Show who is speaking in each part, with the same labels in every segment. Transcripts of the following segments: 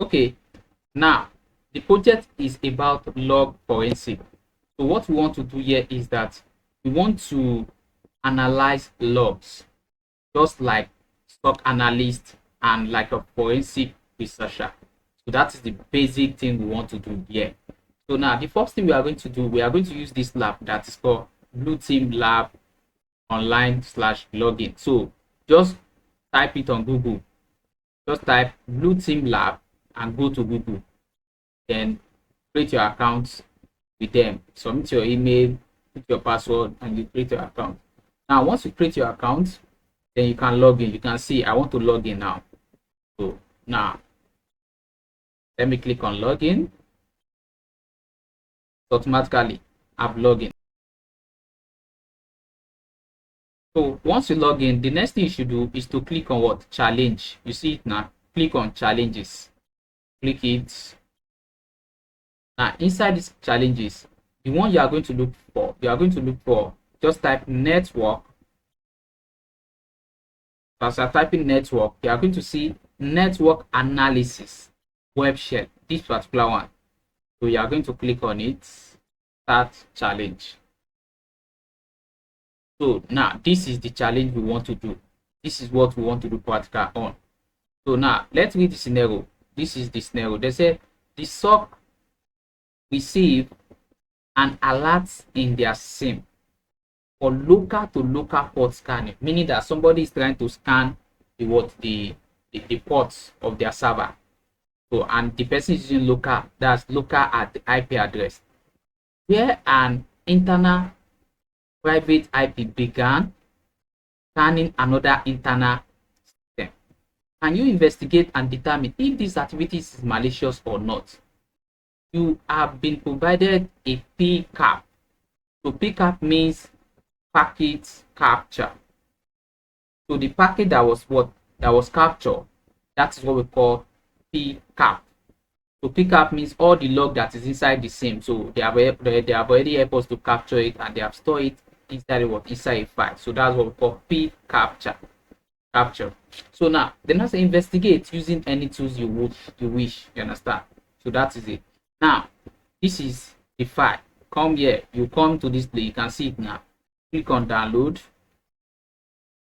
Speaker 1: Okay, now the project is about log forensic. So what we want to do here is that we want to analyze logs, just like stock analyst and like a forensic researcher. So that is the basic thing we want to do here. So now the first thing we are going to do, we are going to use this lab that is called Blue Team Lab online/login. So just type it on Google. Just type Blue Team Lab and go to Google. Then create your account with them. Submit your email, put your password, and you create your account. Now, once you create your account, then you can log in. You can see I want to log in now. So now let me click on login. So automatically I've logged in. So once you log in, the next thing you should do is to click on what? Challenge. You see it now. Click on challenges. Click it. Now inside these challenges, the one you are going to look for, just type network. As you're typing network, you are going to see network analysis web shell, this particular one. So you are going to click on it, start challenge. So now this is the challenge we want to do. This is what we want to do practical on. So now let's read the scenario. This is the scenario. They say the SOC receive an alert in their SIM for local to local port scanning, meaning that somebody is trying to scan the ports of their server. So and the person is using local, that's local at the IP address, where an internal private IP began scanning another internal system. Can you investigate and determine if this activity is malicious or not? You have been provided a PCAP. So PCAP means packet capture. So the packet that was captured, that is what we call PCAP. So PCAP means all the log that is inside the SIM. So they have already helped us to capture it, and they have stored it inside a file. So that's what we call P capture. So now then also investigate using any tools you wish. You understand? So that is it. Now this is the file. Come here, you come to this place, you can see it now. Click on download.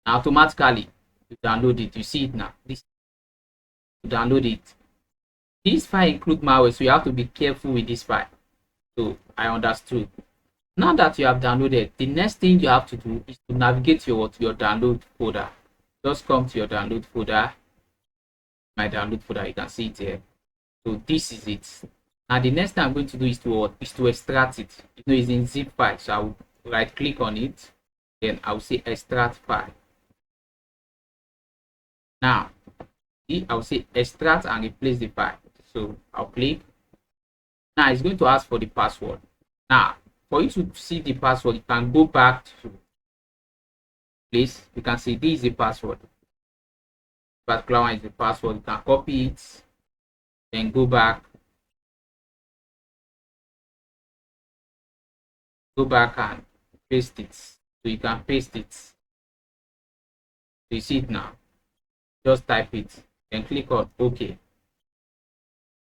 Speaker 1: Now automatically you download it. You see it now. This, you download it. This file includes malware, so you have to be careful with this file. So I understood. Now that you have downloaded, the next thing you have to do is to navigate to your download folder. Just come to your download folder. My download folder, you can see it here. So this is it. Now the next thing I'm going to do is to extract it. It's in zip file, so I will right click on it, then I will say extract file. Now I will say extract and replace the file. So I'll click. Now it's going to ask for the password. Now for you to see the password, you can go back to place. You can see this is the password. Particular one is the password. You can copy it, then go back and paste it. So you can paste it. So you see it now. Just type it, then click on OK.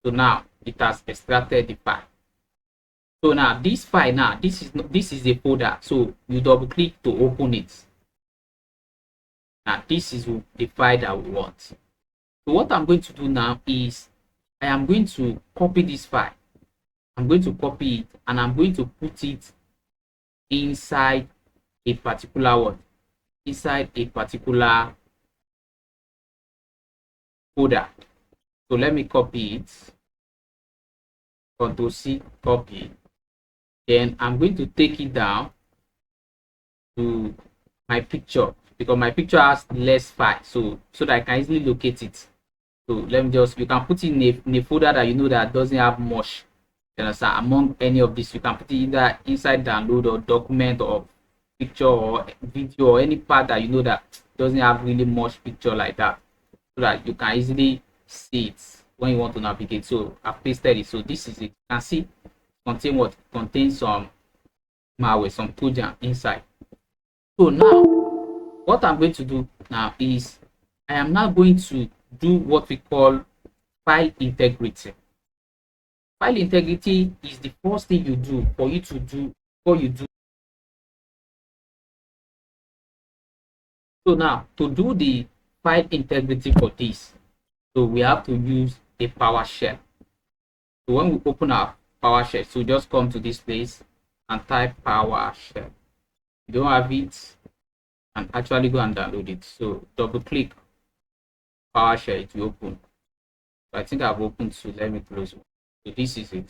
Speaker 1: So now it has extracted the file. So now this file, now this is a folder. So you double click to open it. Now this is the file that we want. So what I'm going to do now is I am going to copy this file. I'm going to copy it and I'm going to put it inside a particular one, inside a particular folder. So let me copy it. Ctrl C, copy. Then I'm going to take it down to my picture, because my picture has less file, so that I can easily locate it. So let me just, you can put it in a folder that you know that doesn't have much. You understand? Among any of this, you can put it either inside download or document or picture or video or any part that you know that doesn't have really much picture like that, so that you can easily see it when you want to navigate. So I've pasted it. So this is it. You can see contains some malware, some trojan inside. So now what I'm going to do now is I am now going to do what we call file integrity. File integrity is the first thing you do for you to do before you do. So now to do the file integrity for this, so we have to use a PowerShell. So when we open our PowerShell, so just come to this place and type PowerShell. If you don't have it, and actually go and download it. So double click PowerShell, it will open. So I think I've opened, so let me close one. So this is it.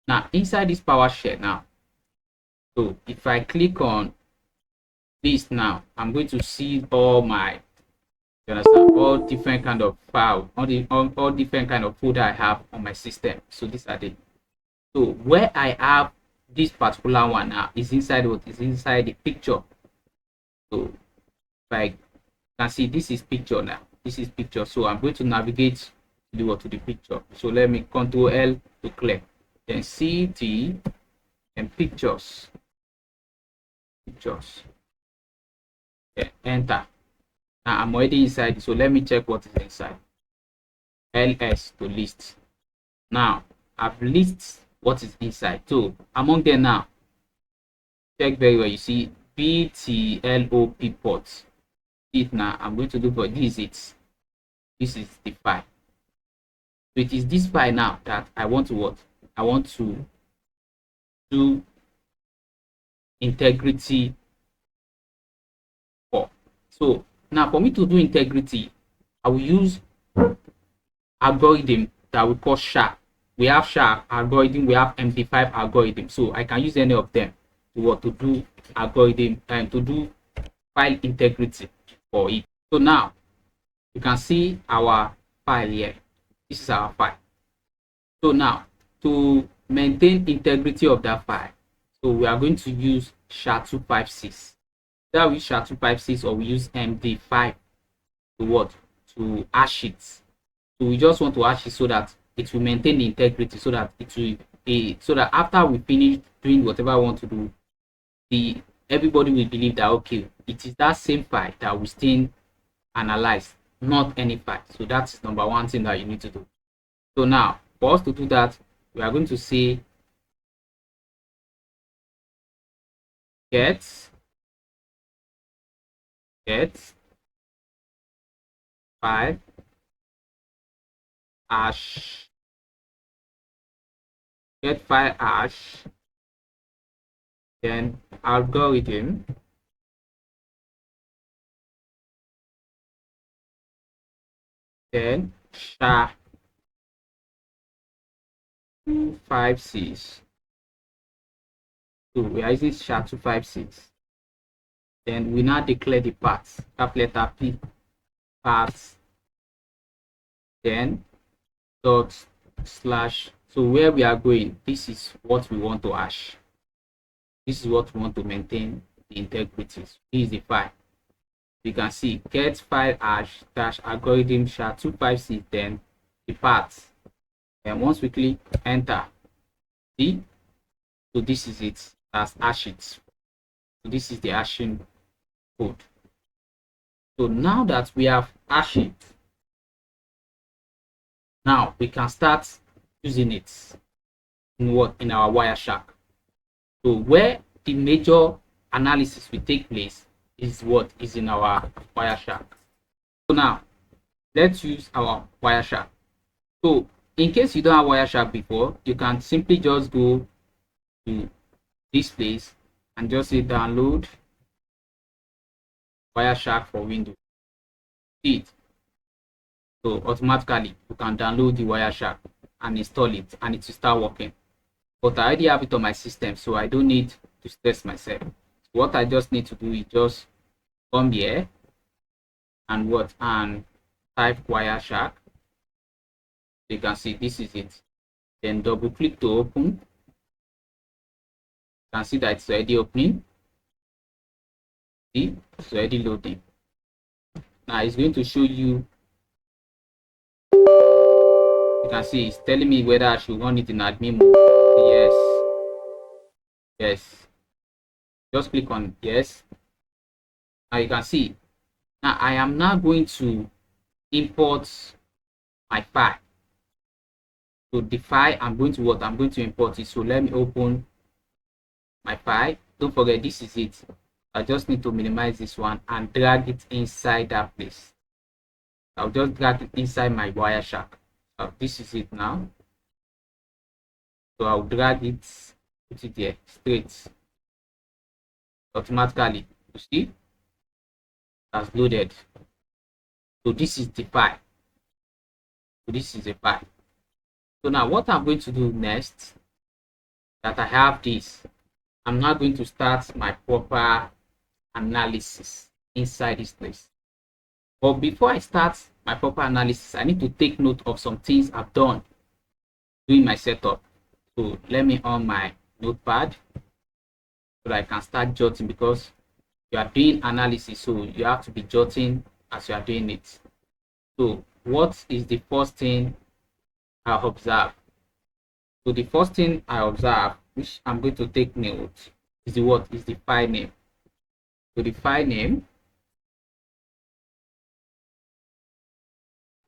Speaker 1: Now inside this PowerShell now, so if I click on this now, I'm going to see all my, you understand, all different kind of file, all different kind of folder I have on my system. So these are the, so where I have this particular one now is inside what is inside the picture. So if I can see, this is picture now, this is picture. So I'm going to navigate to the picture. So let me Control L to clear, then CT and pictures, then enter. Now I'm already inside, so let me check what is inside. LS to list. Now I've listed what is inside. So among them now, check very well. You see BTLOP ports. It now I'm going to look for this. This is the file. So it is this file now that I want to what? I want to do integrity for. So now for me to do integrity, I will use algorithm that we call SHA. We have SHA algorithm, we have MD5 algorithm. So I can use any of them to what, to do algorithm and to do file integrity for it. So now you can see our file here. This is our file. So now to maintain integrity of that file, so we are going to use SHA-256. That we use SHA-256 or we use MD5 to what, to hash it. So we just want to hash it so that it will maintain the integrity, so that it will be, so that after we finish doing whatever I want to do, everybody will believe that okay, it is that same file that we still analyze, not any file. So that's number one thing that you need to do. So now for us to do that, we are going to say get file hash, get file hash, then algorithm, then SHA-256. So we are using SHA-256. Then we now declare the path, capital letter P, path, then dot slash. So where we are going, this is what we want to hash. This is what we want to maintain the integrity. This is the file. You can see get file hash dash algorithm SHA-256, then the path. And once we click enter, see, so this is it, that's hash it. So this is the hashing code. So now that we have hashed it, now we can start using it in what, in our Wireshark. So where the major analysis will take place is what is in our Wireshark. So now let's use our Wireshark. So in case you don't have Wireshark before, you can simply just go to this place and just say download Wireshark for Windows. See it. So automatically you can download the Wireshark and install it, and it will start working. But I already have it on my system, so I don't need to stress myself. What I just need to do is just come here and type Wireshark. You can see this is it. Then double click to open. You can see that it's already opening. See, it's already loading. Now it's going to show you. You can see it's telling me whether I should run it in admin mode. Yes. Just click on yes. Now you can see. Now I am now going to import my file. So the file I'm going to what? I'm going to import it. So let me open my file. Don't forget, this is it. I just need to minimize this one and drag it inside that place. I'll just drag it inside my Wireshark. So this is it now. So I'll drag it, put it there straight. Automatically, you see, that's loaded. So this is the file. So this is a file. So now what I'm going to do next, that I have this, I'm now going to start my proper analysis inside this place. But before I start my proper analysis, I need to take note of some things I've done during my setup. So let me on my notepad so that I can start jotting, because you are doing analysis, so you have to be jotting as you are doing it. So what is the first thing I observe? So the first thing I observe, which I'm going to take note, is the what? Is the file name. So the file name.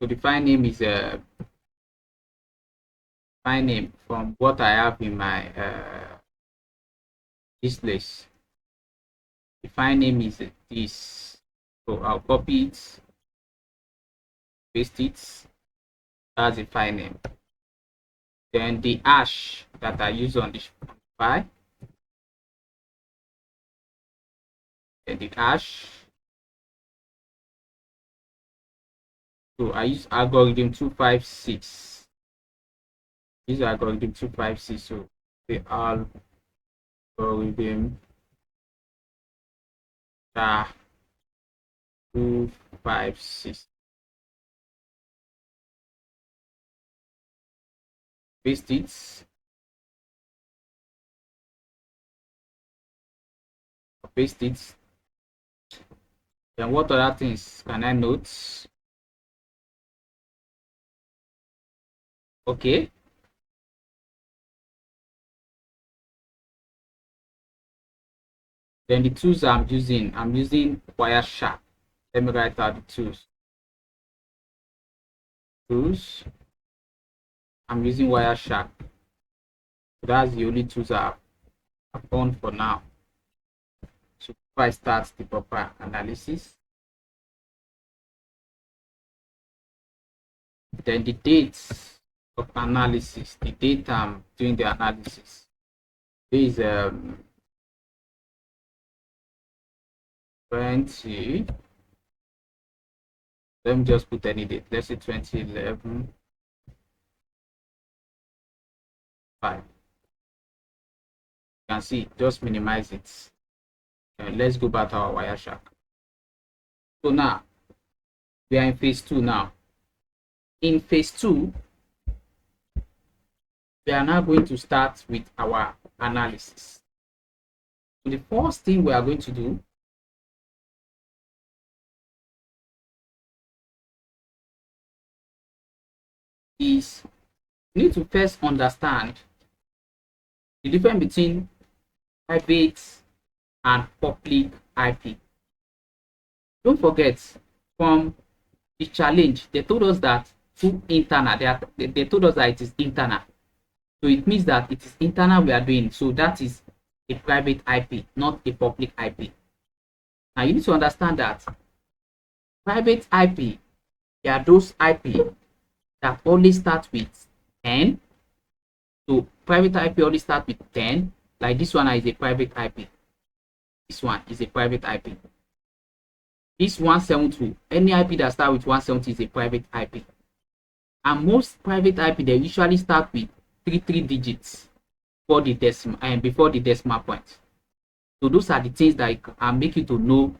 Speaker 1: So the file name is a file name from what I have in my this list. The file name is this. So I'll copy it, paste it. That's the file name. Then the hash that I use on this file. Then the hash. So I use algorithm 256. This is algorithm 256. So the algorithm 256. Paste it. Paste it. Then what other things can I note? Okay. Then the tools I'm using Wireshark. Let me write out the tools. I'm using Wireshark. So that's the only tools I've on for now. So if I start the proper analysis, then the dates of analysis, the date I'm doing the analysis is 20. Let me just put any date. Let's say 2011 5. You can see, just minimize it. And let's go back to our Wireshark. So now we are in phase 2 now. In phase 2, we are now going to start with our analysis. So the first thing we are going to do is you need to first understand the difference between private and public IP. Don't forget, from the challenge, they told us that through internal, they told us that it is internal. So it means that it is internal we are doing. So that is a private IP, not a public IP. Now you need to understand that private IP, they are those IP that only start with 10. So private IP only start with 10. Like this one is a private IP. This one is a private IP. This 172, any IP that start with 170 is a private IP. And most private IP, they usually start with three digits for the decimal and before the decimal point. So those are the things that can make you to know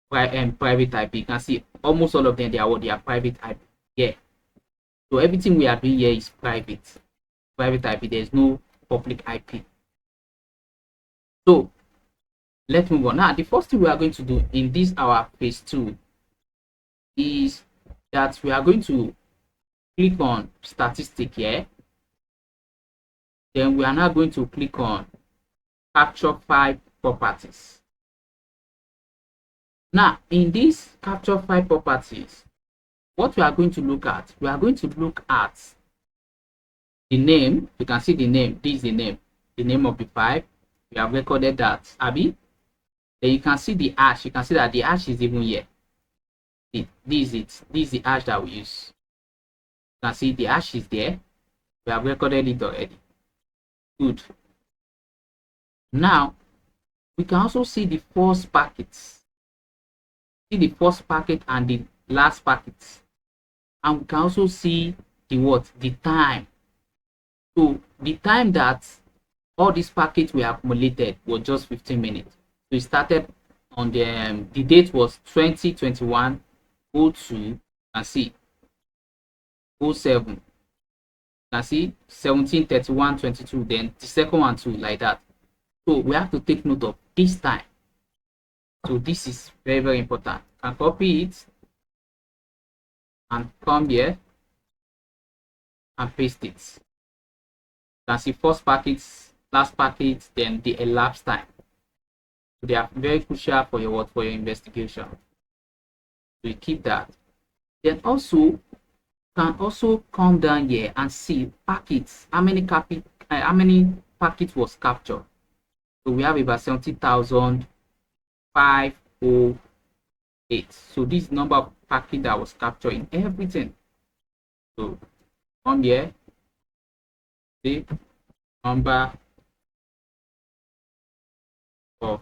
Speaker 1: private IP. You can see almost all of them, they are private IP. Yeah. So everything we are doing here is private IP. There is no public IP. So let's move on. Now the first thing we are going to do in this our phase 2 is that we are going to click on statistic here. Then we are now going to click on capture file properties. Now in this capture file properties, what we are going to look at, we are going to look at the name, you can see the name. This is the name of the pipe. We have recorded that, Abby. Then you can see the hash. You can see that the hash is even here. This is it. This is the hash that we use. You can see the hash is there. We have recorded it already. Good. Now we can also see the first packets. See the first packet and the last packets. And we can also see the what? The time. So the time that all these packets were accumulated was just 15 minutes. So it started on the date was 2021 02 and see 07. You can see 17 31 22, then the second one too, like that. So we have to take note of this time. So this is very, very important. You can copy it and come here and paste it. You can see first packets, last packets, then the elapsed time. So they are very crucial for your investigation. So you keep that. Then also can also come down here and see packets. How many packets was captured? So we have about 70,508. So this number of packets that was captured in everything. So come here, the number of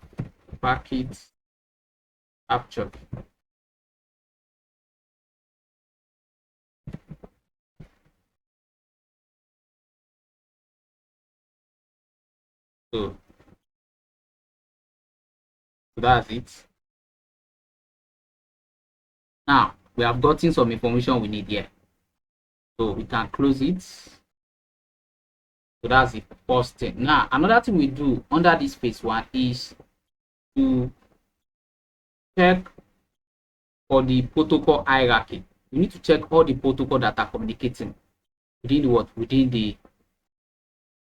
Speaker 1: packets captured. So that's it. Now we have gotten some information we need here. So we can close it. So that's the first thing. Now another thing we do under this phase one is to check for the protocol hierarchy. We need to check all the protocols that are communicating within the within the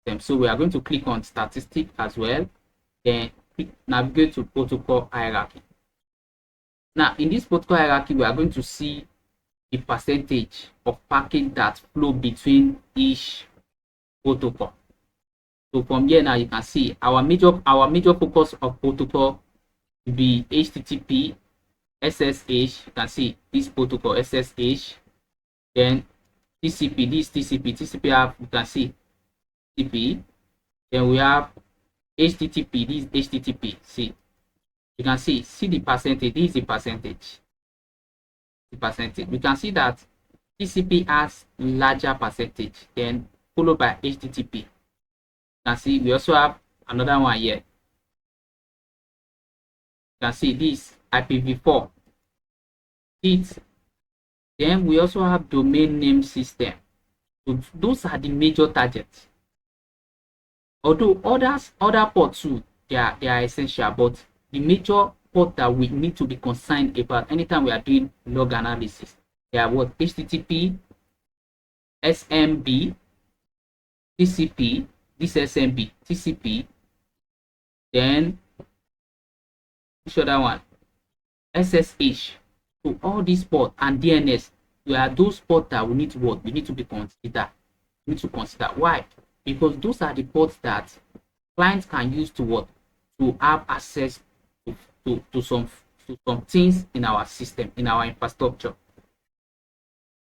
Speaker 1: system. So we are going to click on statistics as well, then navigate to protocol hierarchy. Now in this protocol hierarchy, we are going to see the percentage of packets that flow between each protocol. So from here now you can see our major focus of protocol will be HTTP, SSH. You can see this protocol SSH, then TCP. This TCP have, you can see TCP. Then we have HTTP. This HTTP. See, you can see the percentage. This is the percentage. The percentage. We can see that TCP has larger percentage, then followed by HTTP. You can see we also have another one here. You can see this IPv4. Then we also have domain name system. So those are the major targets. Although other ports too, they are essential, but the major port that we need to be concerned about anytime we are doing log analysis, they are what? HTTP, SMB, TCP, this SMB, TCP, then which other one? SSH. So all these ports and DNS, they are those ports that we need to what? We need to be consider. We need to consider. Why? Because those are the ports that clients can use to what? To have access to some things in our system, in our infrastructure.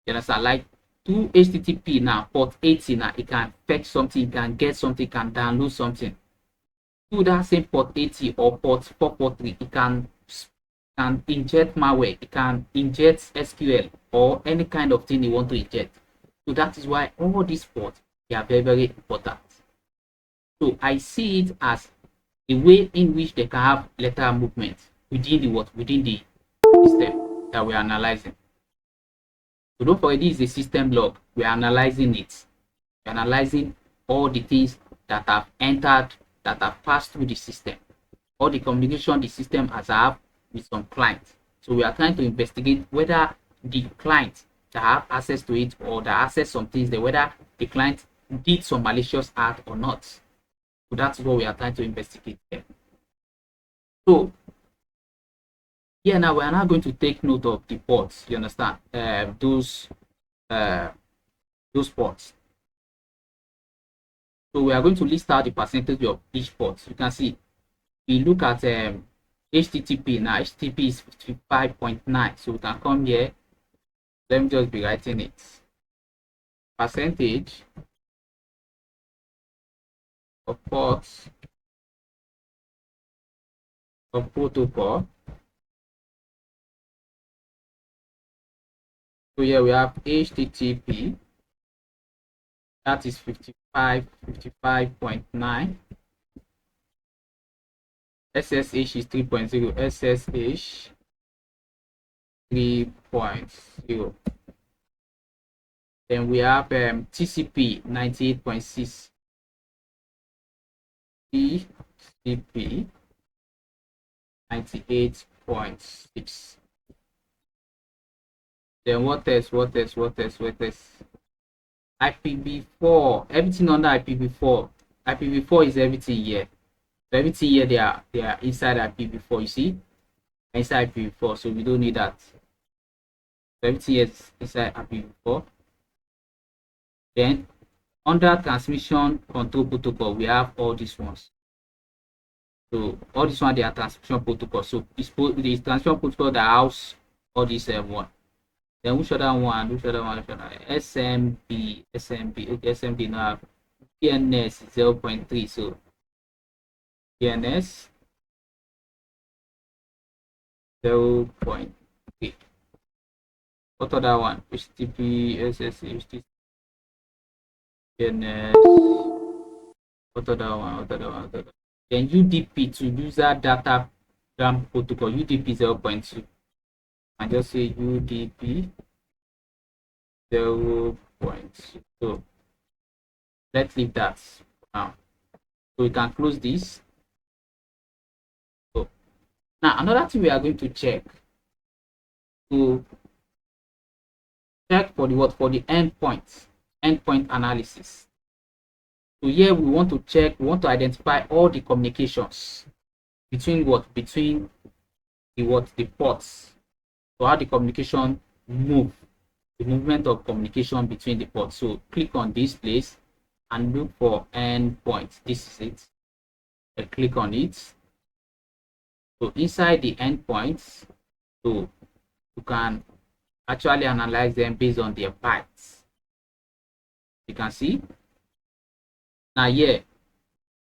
Speaker 1: You understand? Like through HTTP now, port 80 now, it can fetch something, it can get something, it can download something. Through that same port 80 or port 443, it can inject malware, it can inject SQL or any kind of thing you want to inject. So that is why all these ports, they are very, very important. So I see it as the way in which they can have lateral movement within the system that we are analyzing. So don't forget, this is a system log. We are analyzing it. We are analyzing all the things that have entered, that have passed through the system, all the communication the system has had with some clients. So we are trying to investigate whether the client that have access to it or that access some things there, whether the client did some malicious act or not. So that's what we are trying to investigate here. So here now we are now going to take note of the ports. You understand? Those ports. So we are going to list out the percentage of each port. You can see we look at HTTP now. HTTP is 55.9. So we can come here. Let me just be writing it. Percentage of ports of protocol. So here we have HTTP. That is 55.9. SSH is 3.0. SSH 3.0. Then we have TCP 98.6. TCP 98.6. Then what else? IPv4. Everything under IPv4. IPv4 is everything here. So everything here they are inside IPv4. You see, inside IPv4. So we don't need that. So everything here is inside IPv4. Then under transmission control protocol, we have all these ones. So all these ones they are transmission protocol. So it's the transmission protocol that house all these one. Then which other one? SMB. Okay, SMB now. DNS 0.3. So DNS 0.3. What other one? HTTP, SSH, DNS. What other one? Then UDP to user data gram protocol. UDP 0.2. And just say UDP 0.2. So let's leave that now. So we can close this. So now another thing we are going to check for the endpoint analysis. So here we want to identify all the communications between the ports. So how the communication move, the movement of communication between the ports. So click on this place and look for endpoints. This is it. I click on it. So inside the endpoints, so you can actually analyze them based on their bytes. You can see. Now here,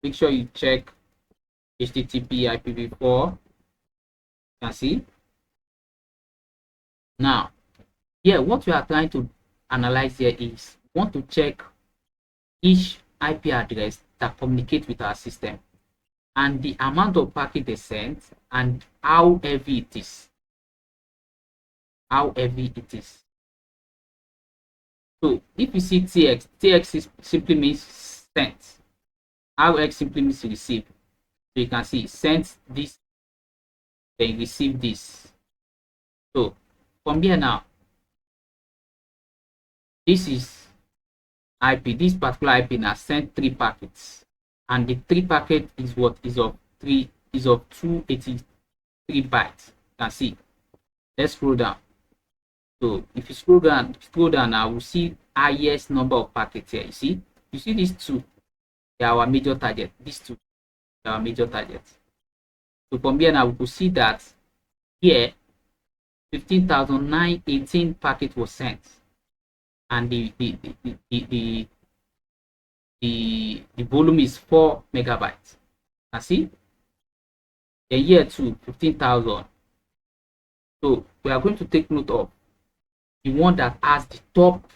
Speaker 1: make sure you check HTTP IPv4. You can see. Now, here what we are trying to analyze here is we want to check each IP address that communicates with our system and the amount of packet they sent and how heavy it is. So if you see TX simply means sent. RX simply means receive. So you can see sent this, then receive this. So from here now, this is IP. This particular IP now sent 3 packets, and the 3 packet is what is of 283 bytes. You can see. Let's scroll down. So if you scroll down now, we'll see highest number of packets here. You see these 2, they are our major target. These 2 are our major targets. So from here now, we could see that here 15,918 packet was sent, and the volume is 4 megabytes. You see. Then here too 15,000. So we are going to take note of the one that has the top,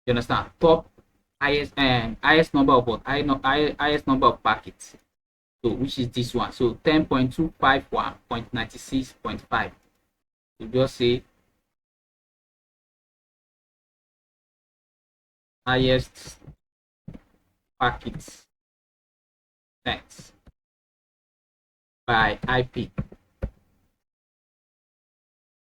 Speaker 1: you understand, top highest number of highest number of packets. So which is this one. So 10.251.96.5. You just say highest packets sent by IP.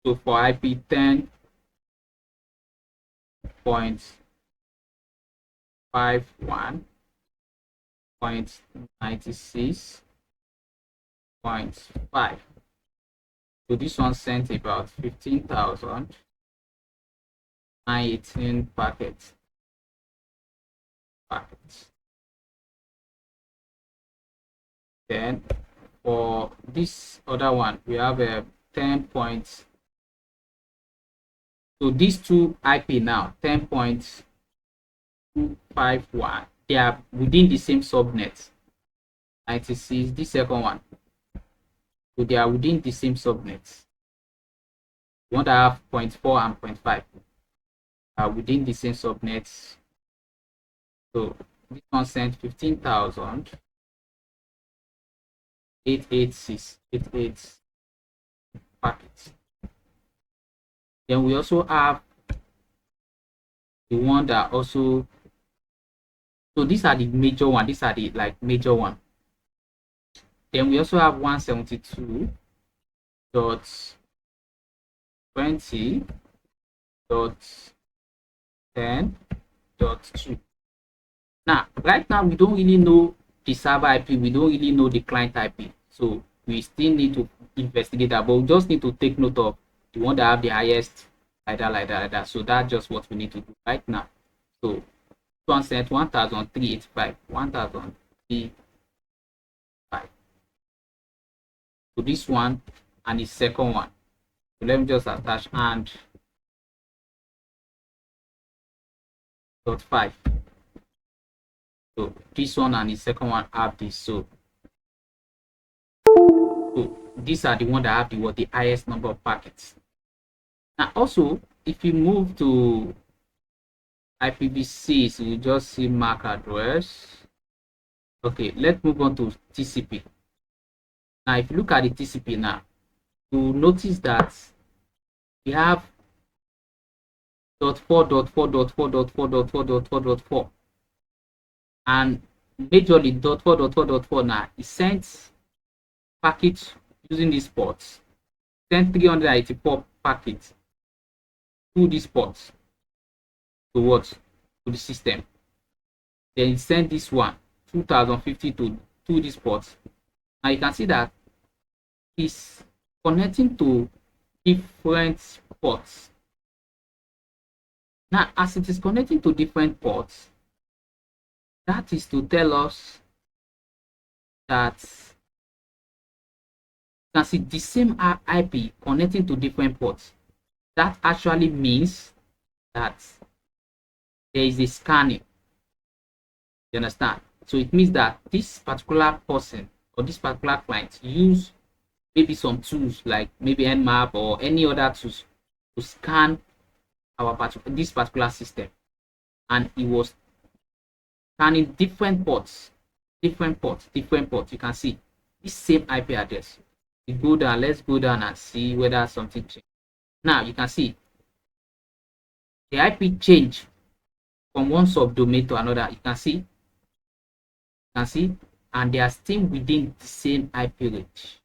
Speaker 1: So for IP 10.51.96.5. So this one sent about 15,918 packets. Then for this other one, we have a 10 points. So these two IP now, 10.251, they are within the same subnet. 96, this second one. So they are within the same subnets. You want to have 0.4 and 0.5 are within the same subnets. So this one sent 15,886 packets. Then we also have the one that also, so these are the major one, these are the like major one. Then we also have 172.20.10.2. Now, right now, we don't really know the server IP, we don't really know the client IP. So we still need to investigate that, but we just need to take note of the one that have the highest, like that. So that's just what we need to do right now. So one set 1,385, 1,385. So this one and the second one. So let me just attach and .5. So this one and the second one have this. So these are the one that have the highest number of packets. Now also, if you move to IPv6, you just see MAC address. Okay, let's move on to TCP. Now, if you look at the TCP now, you notice that we have .4.4.4.4.4.4.4.4, and majorly .4.4.4 now is sent packets using these ports, sent 384 packets to these ports to what? To the system. Then it sent this one 2050 to these ports. Now you can see that it's connecting to different ports. Now, as it is connecting to different ports, that is to tell us that you can see the same IP connecting to different ports. That actually means that there is a scanning. You understand? So it means that this particular person or this particular client use maybe some tools like maybe Nmap or any other tools to scan this particular system, and it was scanning different ports. You can see this same IP address. You go down, let's go down and see whether something changed. Now you can see the IP change from one subdomain to another. You can see, and they are still within the same IP range.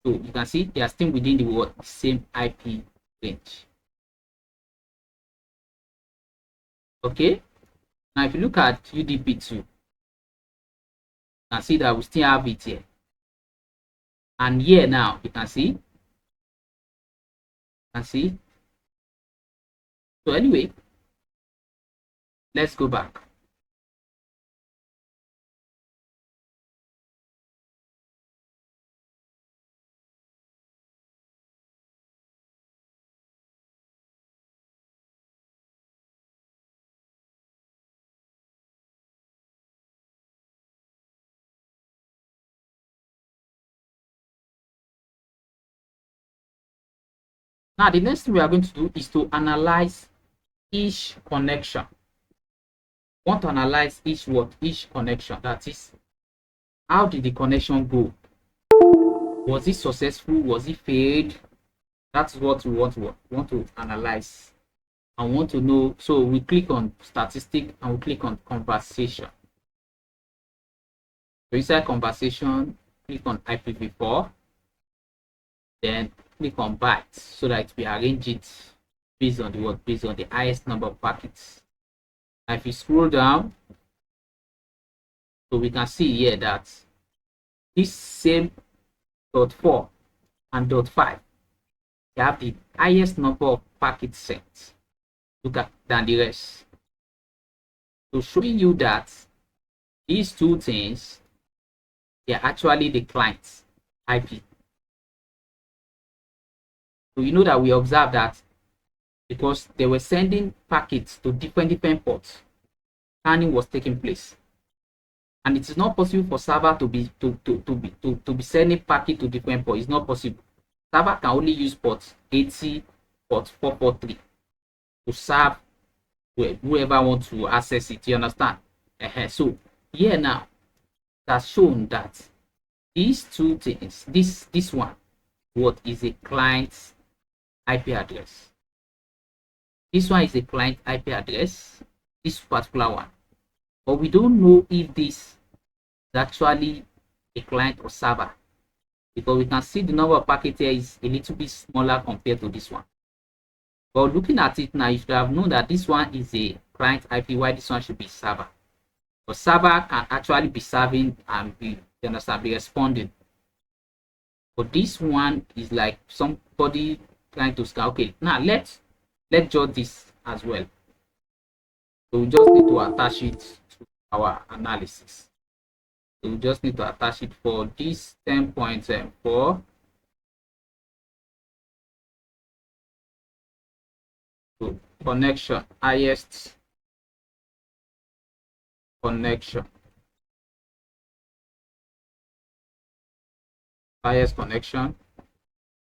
Speaker 1: So you can see they are still within the same IP range. Okay. Now if you look at UDP2, you can see that we still have it here. And here now you can see. So anyway, let's go back. Now the next thing we are going to do is to analyze each connection. We want to analyze each connection. That is, how did the connection go? Was it successful? Was it failed? That's what we want to analyze and want to know. So we click on statistic and we click on conversation. So inside conversation, click on IPv4, then click on bytes so that we arrange it based on the highest number of packets. Now if you scroll down, so we can see here that this same .4 and .5, they have the highest number of packets sent than the rest. So showing you that these two things they are actually the client's IP. So you know that we observed that because they were sending packets to different ports, scanning was taking place. And it is not possible for server to be sending packet to different ports. It's not possible. Server can only use port 80, port 443 to serve whoever wants to access it. You understand? So here now, that's shown that these two things, this one, what is a client's IP address. This one is a client IP address, this particular one. But we don't know if this is actually a client or server, because we can see the number of packets here is a little bit smaller compared to this one. But looking at it now, you should have known that this one is a client IP, while this one should be server. But server can actually be serving and be responding. But this one is like somebody trying to scan. Okay, now let's jot this as well. So we just need to attach it to our analysis. So we just need to attach it for this 10.4. So connection, highest connection. Highest connection.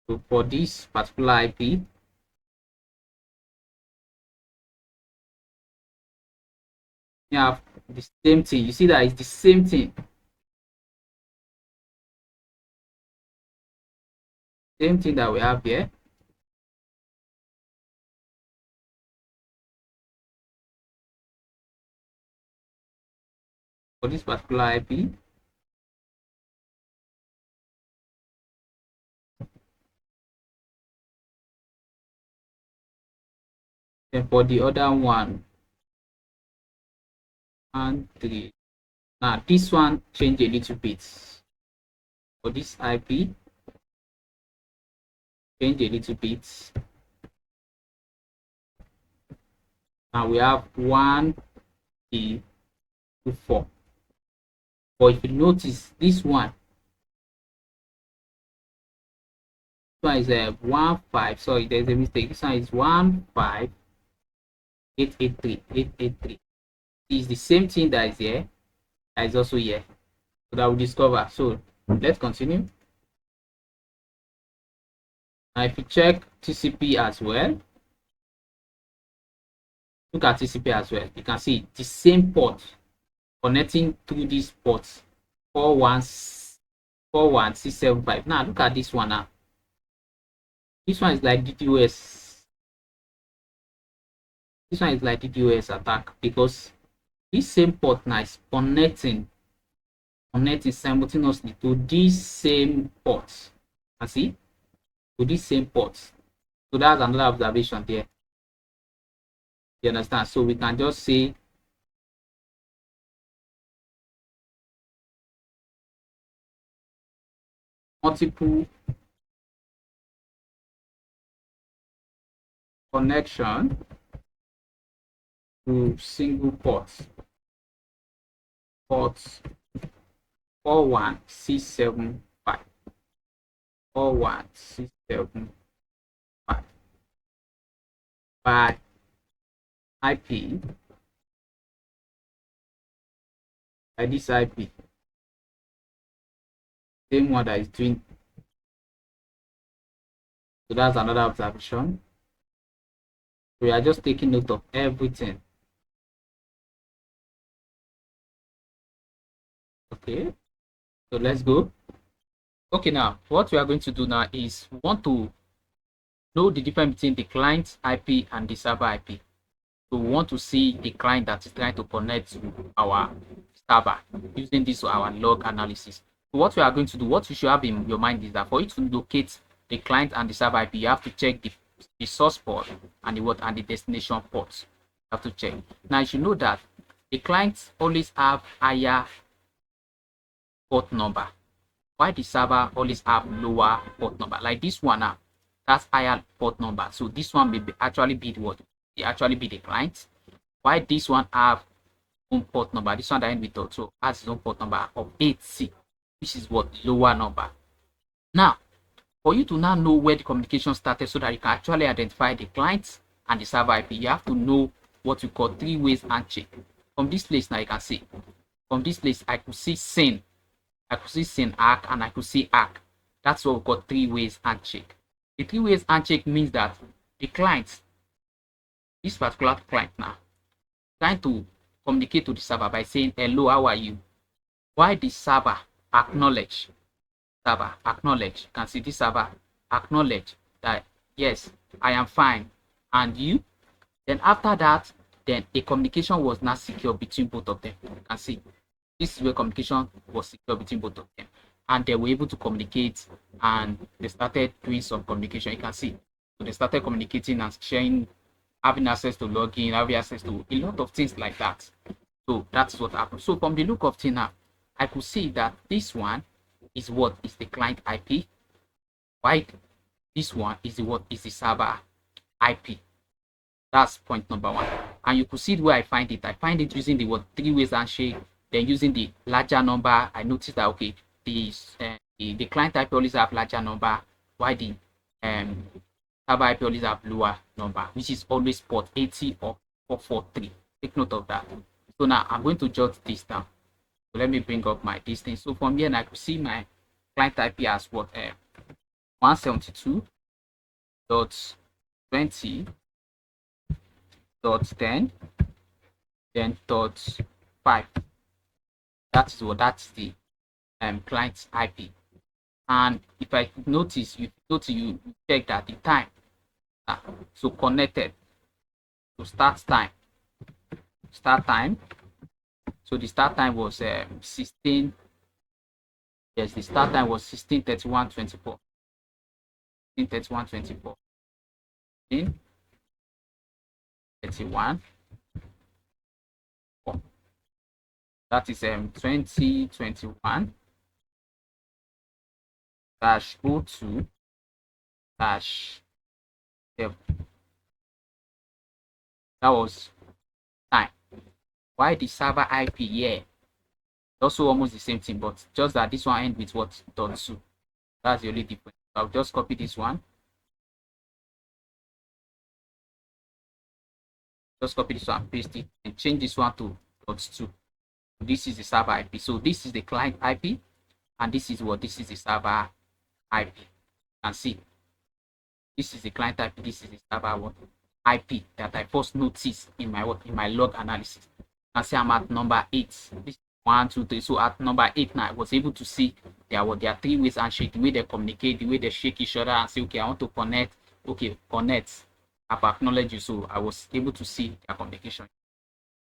Speaker 1: So for this particular IP, you have the same thing. You see that it's the same thing. Same thing that we have here. For this particular IP, then for the other one and 3. Now this one change a little bit. For this IP, change a little bit. Now we have 1, 3, 2, 4. But if you notice this one is a 1, 5. Sorry, there's a mistake. This one is 1, 5, 883, 883. It's the same thing that is here, that is also here. So that we discover. So let's continue. Now if you check TCP as well, look at TCP as well. You can see the same port connecting through these ports 41675. Now look at this one now. This one is like DDoS. This one is like DDoS attack, because this same port now is connecting simultaneously to these same ports. And see, to these same ports. So that's another observation there. You understand? So we can just say multiple connection to single ports. Ports 41675. 41675 by IP, by this IP, same one that is doing. So that's another observation. We are just taking note of everything. Okay, so let's go. Okay, now what we are going to do now is we want to know the difference between the client IP and the server IP. So we want to see the client that is trying to connect to our server using this our log analysis. So what we are going to do, what you should have in your mind is that for you to locate the client and the server IP, you have to check the source port and the destination ports. You have to check. Now you should know that the clients always have higher port number, while the server always have lower port number. Like this one now, that's higher port number. So this one may actually be the client, while this one have own port number. This one that end with so has its own port number of 8C. which is what lower number. Now, for you to now know where the communication started so that you can actually identify the client and the server IP, you have to know what we call three ways handshake. From this place now, you can see, from this place, I could see SYN, ARC, and I could see ARC. That's what we call three ways handshake. The three ways handshake means that the client, this particular client now, trying to communicate to the server by saying, hello, how are you? Why the server acknowledge, you can see this server acknowledge that, yes, I am fine, and you. Then after that, then a communication was not secure between both of them. You can see this is where communication was secure between both of them, and they were able to communicate, and they started doing some communication. You can see, so they started communicating and sharing, having access to login, having access to a lot of things like that. So that's what happened. So from the look of thing now, I could see that this one is what is the client IP, while this one is the what is the server IP. That's point number one. And you could see where I find it. I find it using the what three ways handshake, then using the larger number. I noticed that okay, the client IP always have larger number, while the server IP always have lower number, which is always port 80 or 443. Take note of that. So now I'm going to jot this down. So let me bring up my distance. So from here, I could see my client IP as what 172.20.10, then .5. That's the client's IP. And if I notice, you check that the time. So connected. So start time. So the start time was 16. Yes, the start time was 16:31:24. 16:31:24. 16:31. That is 2021 -02 -7. That was time. Why the server IP here? Also almost the same thing, but just that this one ends with what .2. That's the only difference. I'll just copy this one. Just copy this one, paste it, and change this one to .2. This is the server IP. So this is the client IP, and this is what this is the server IP. You can see this is the client IP, this is the server IP that I first noticed in my log analysis. You can see I'm at number 8. This 1, 2, 3. So at number 8 now, I was able to see there are three ways handshake, the way they communicate, the way they shake each other and say, okay, I want to connect. Okay, connect. I've acknowledged you, so I was able to see their communication.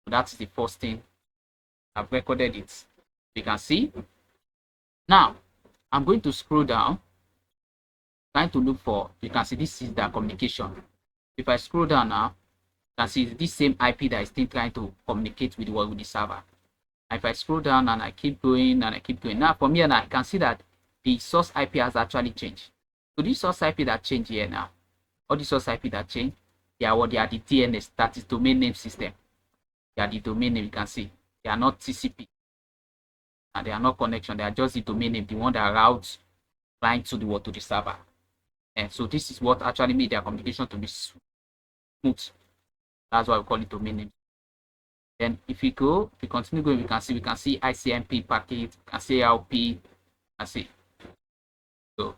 Speaker 1: So that's the first thing. I've recorded it. You can see. Now I'm going to scroll down, trying to look for. You can see this is their communication. If I scroll down now, you can see this same IP that is still trying to communicate with the server. If I scroll down and I keep going and I keep going, now from here now I can see that the source IP has actually changed. So this source IP that changed here now, all the source IP that changed, they are the DNS, that is domain name system. They are the domain name. You can see they are not TCP and they are not connection. They are just the domain name, the one that routes client to the server. And so this is what actually made their communication to be smooth. That's why we call it domain name. Then if we continue going, we can see ICMP packet, we can see LP, we can see. So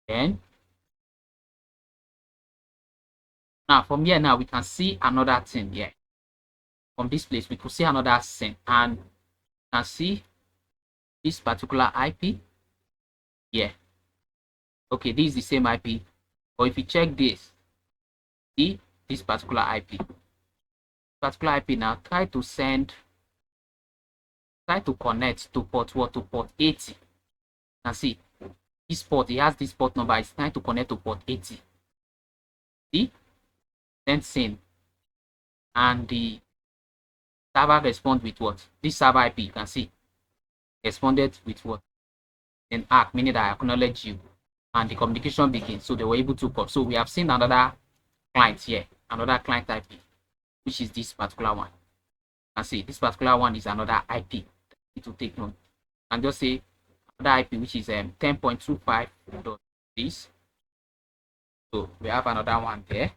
Speaker 1: then now from here now we can see another thing here. From this place we could see another thing, and you can see this particular IP here. Okay, this is the same IP, but if you check this, see this particular IP. Particular IP now try to connect to port 80. You can see this port, it has this port number, it's trying to connect to port 80. See, then SYN, and the server respond with what? This server IP, you can see responded with what? Then ARC, meaning that I acknowledge you, and the communication begins. So they were able to call. So we have seen another client here, another client IP, which is this particular one. You can see this particular one is another IP to take note. And just say another IP which is 10.25 dot this. So we have another one there.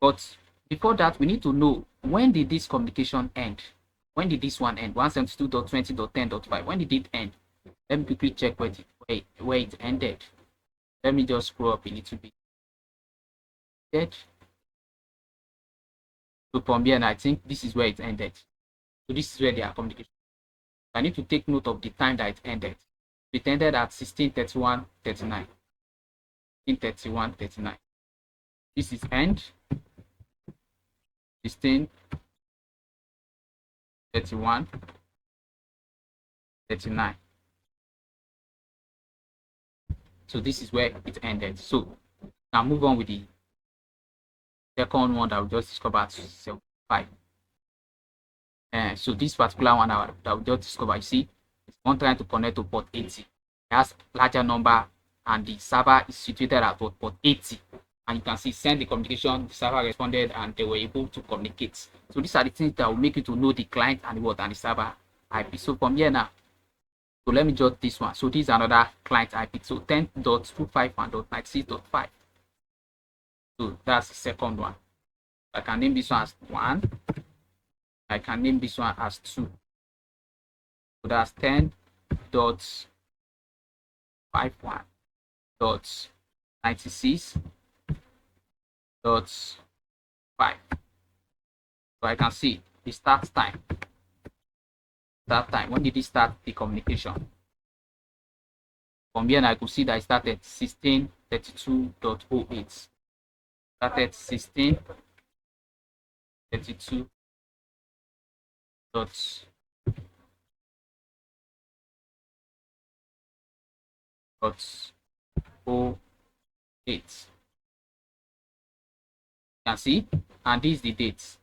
Speaker 1: But before that, we need to know when did this communication end? When did this one end? 172.20.10.5. When did it end? Let me quickly check where it ended. Let me just scroll up a little bit. So from here, and I think this is where it ended. So this is where they are communication. I need to take note of the time that it ended. It ended at 16:31:39. 16:31:39. This is end. 16:31:39. So this is where it ended. So now move on with the second one that we just discovered at 75. So this particular one that we just discovered, you see, it's one trying to connect to port 80. It has larger number and the server is situated at port 80. And you can see send the communication, the server responded and they were able to communicate. So these are the things that will make you to know the client and the server IP. So from here now, so let me jot this one. So this is another client IP. So 10.25.96.5. So that's the second one. I can name this one as 1. I can name this one as 2. So that's 10.51.96.5. So I can see the start time. When did it start the communication? From here, I could see that it started 16:32.08. Started 16:32.08. You can see, and this is the date.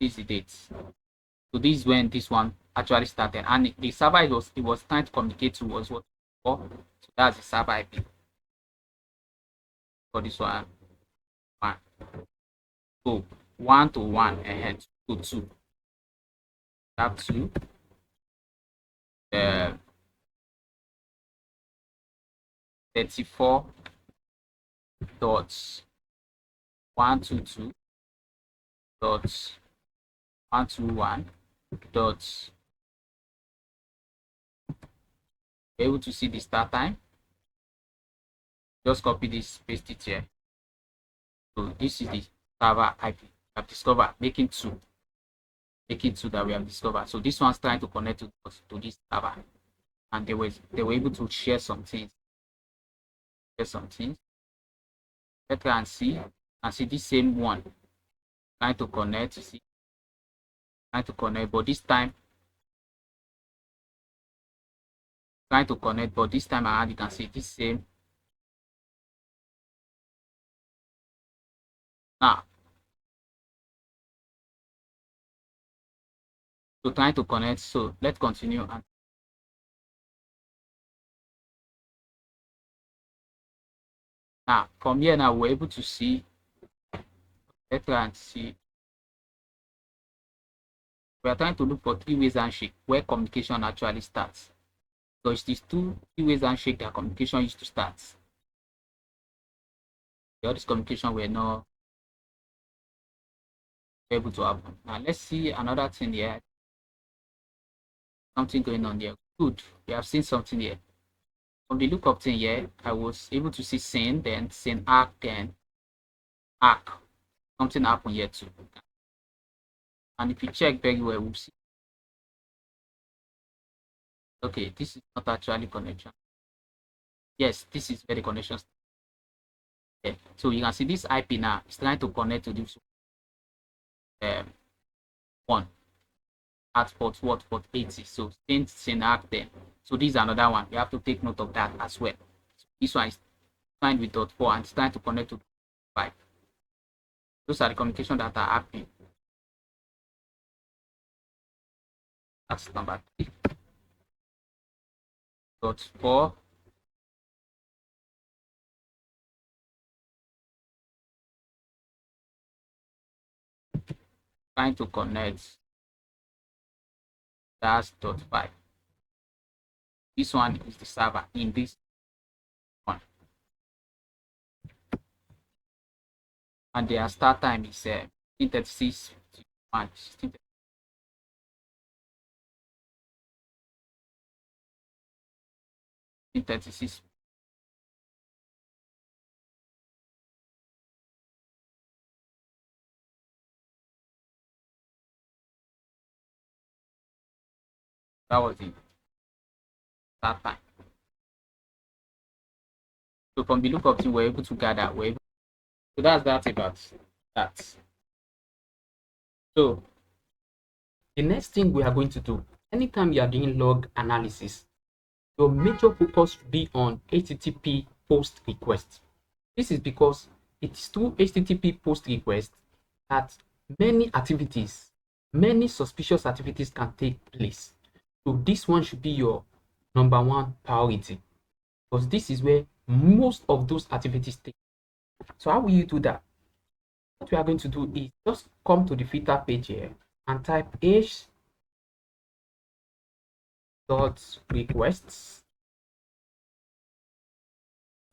Speaker 1: This is the date. So this is when this one actually started, and the server it was trying to communicate to was what for. So that's the server IP for this one. So 1 to 1 and 2 to 2. That 2. 34.122.121. Be able to see the start time. Just copy this, paste it here. So this is the server IP I've discovered, making two that we have discovered. So this one's trying to connect to this server, and they were able to share some things. Let's try and see this same one trying to connect. You see, trying to connect, but this time around you can see this same. Now, so trying to connect. So let's continue. And now from here, now we're able to see. Let's try and see. We are trying to look for three-way handshake where communication actually starts. So it's these two three-way handshake that communication used to start. All this communication were not able to happen. Now let's see another thing here. Something going on here. Good. We have seen something here. From the lookup thing here, I was able to see send, then send arc, then arc. Something happened here too. And if you check very well, we'll see. Okay, this is not actually connection. Yes, this is where the connection. Yeah. So you can see this IP now is trying to connect to this one at port 80. So send arc then. So this is another one. You have to take note of that as well. So this one is signed with .4 and it's trying to connect to 5. Those are the communication that are happening. That's number 3. .4. Trying to connect That's .5. This one is the server in this one, and their start time is 16:36 and 16:36. That was the start time. So from the lookups, we were able to gather. So that's about that. So the next thing we are going to do, anytime you are doing log analysis, your major focus should be on HTTP post request. This is because it is through HTTP post request that many activities, many suspicious activities can take place. So this one should be your number one priority, because this is where most of those activities take. So how will you do that? What we are going to do is just come to the filter page here and type h dot requests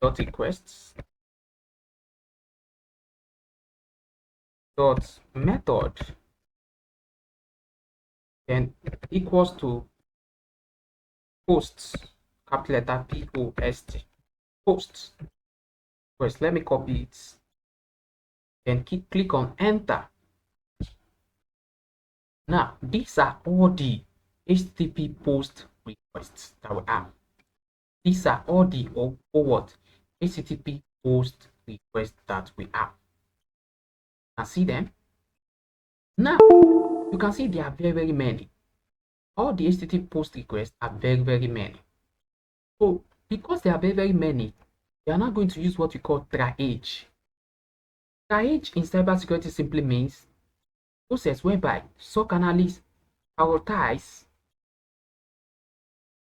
Speaker 1: dot method, then equals to posts, capital letter POST, posts request. Let me copy it, then click on enter. Now these are all the HTTP post requests that we have. These are all the what HTTP post requests that we have. You can see them. Now you can see there are very many. All the HTTP post requests are very many. So because there are very many, we are now going to use what we call triage. Triage in cybersecurity simply means process whereby SOC analysts prioritize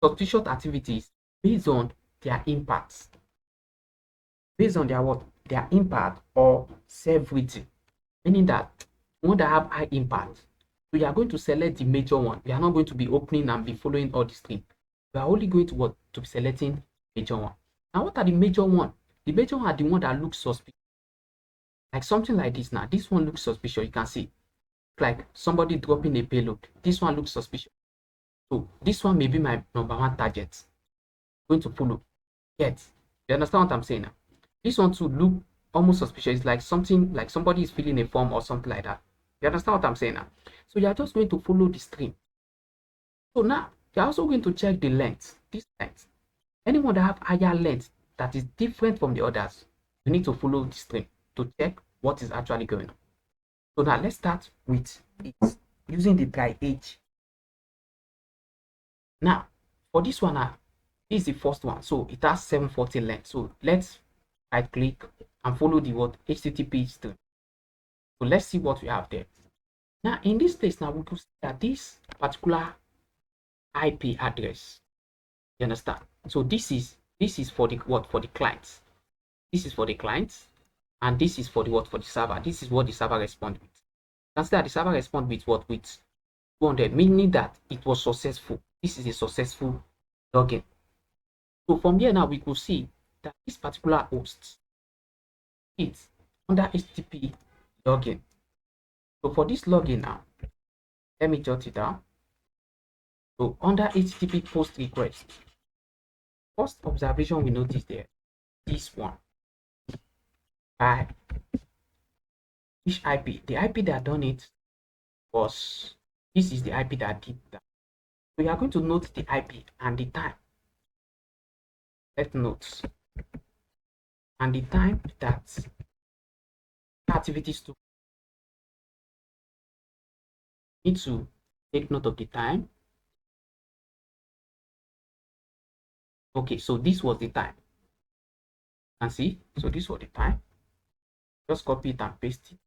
Speaker 1: suspicious activities based on their impacts, based on their what? Their impact or severity, meaning that one that have high impact. So you are going to select the major one. We are not going to be opening and be following all the string. We are only going to what? To be selecting major one. Now what are the major one? The major one are the one that looks suspicious. Like something like this now. This one looks suspicious. You can see. Like somebody dropping a payload. This one looks suspicious. So this one may be my number one target. Going to follow. Yet, you understand what I'm saying now? This one too look almost suspicious. It's like something like somebody is filling a form or something like that. You understand what I'm saying now? So you are just going to follow the stream. So now you're also going to check the length. This length. Anyone that have higher length that is different from the others, you need to follow the stream to check what is actually going on. So now let's start with it using the triage. Now for this one now, this is the first one. So it has 740 length. So let's right click and follow the word HTTP string. So let's see what we have there. Now in this place now we could see that this particular IP address. You understand? So this is for the what? For the clients. This is for the clients, and this is for the what? For the server. This is what the server responds with. You can see that the server responds with what? With 200, meaning that it was successful. This is a successful login. So from here now we could see that this particular host is under HTTP login. So for this login now, let me jot it down. So under HTTP post request, first observation we notice there, this one by which IP? The IP that done it was, this is the IP that did that. We are going to note the IP and the time. Let's note and the time that activities to need to take note of the time. Okay, so this was the time. And see, so this was the time. Just copy it and paste it.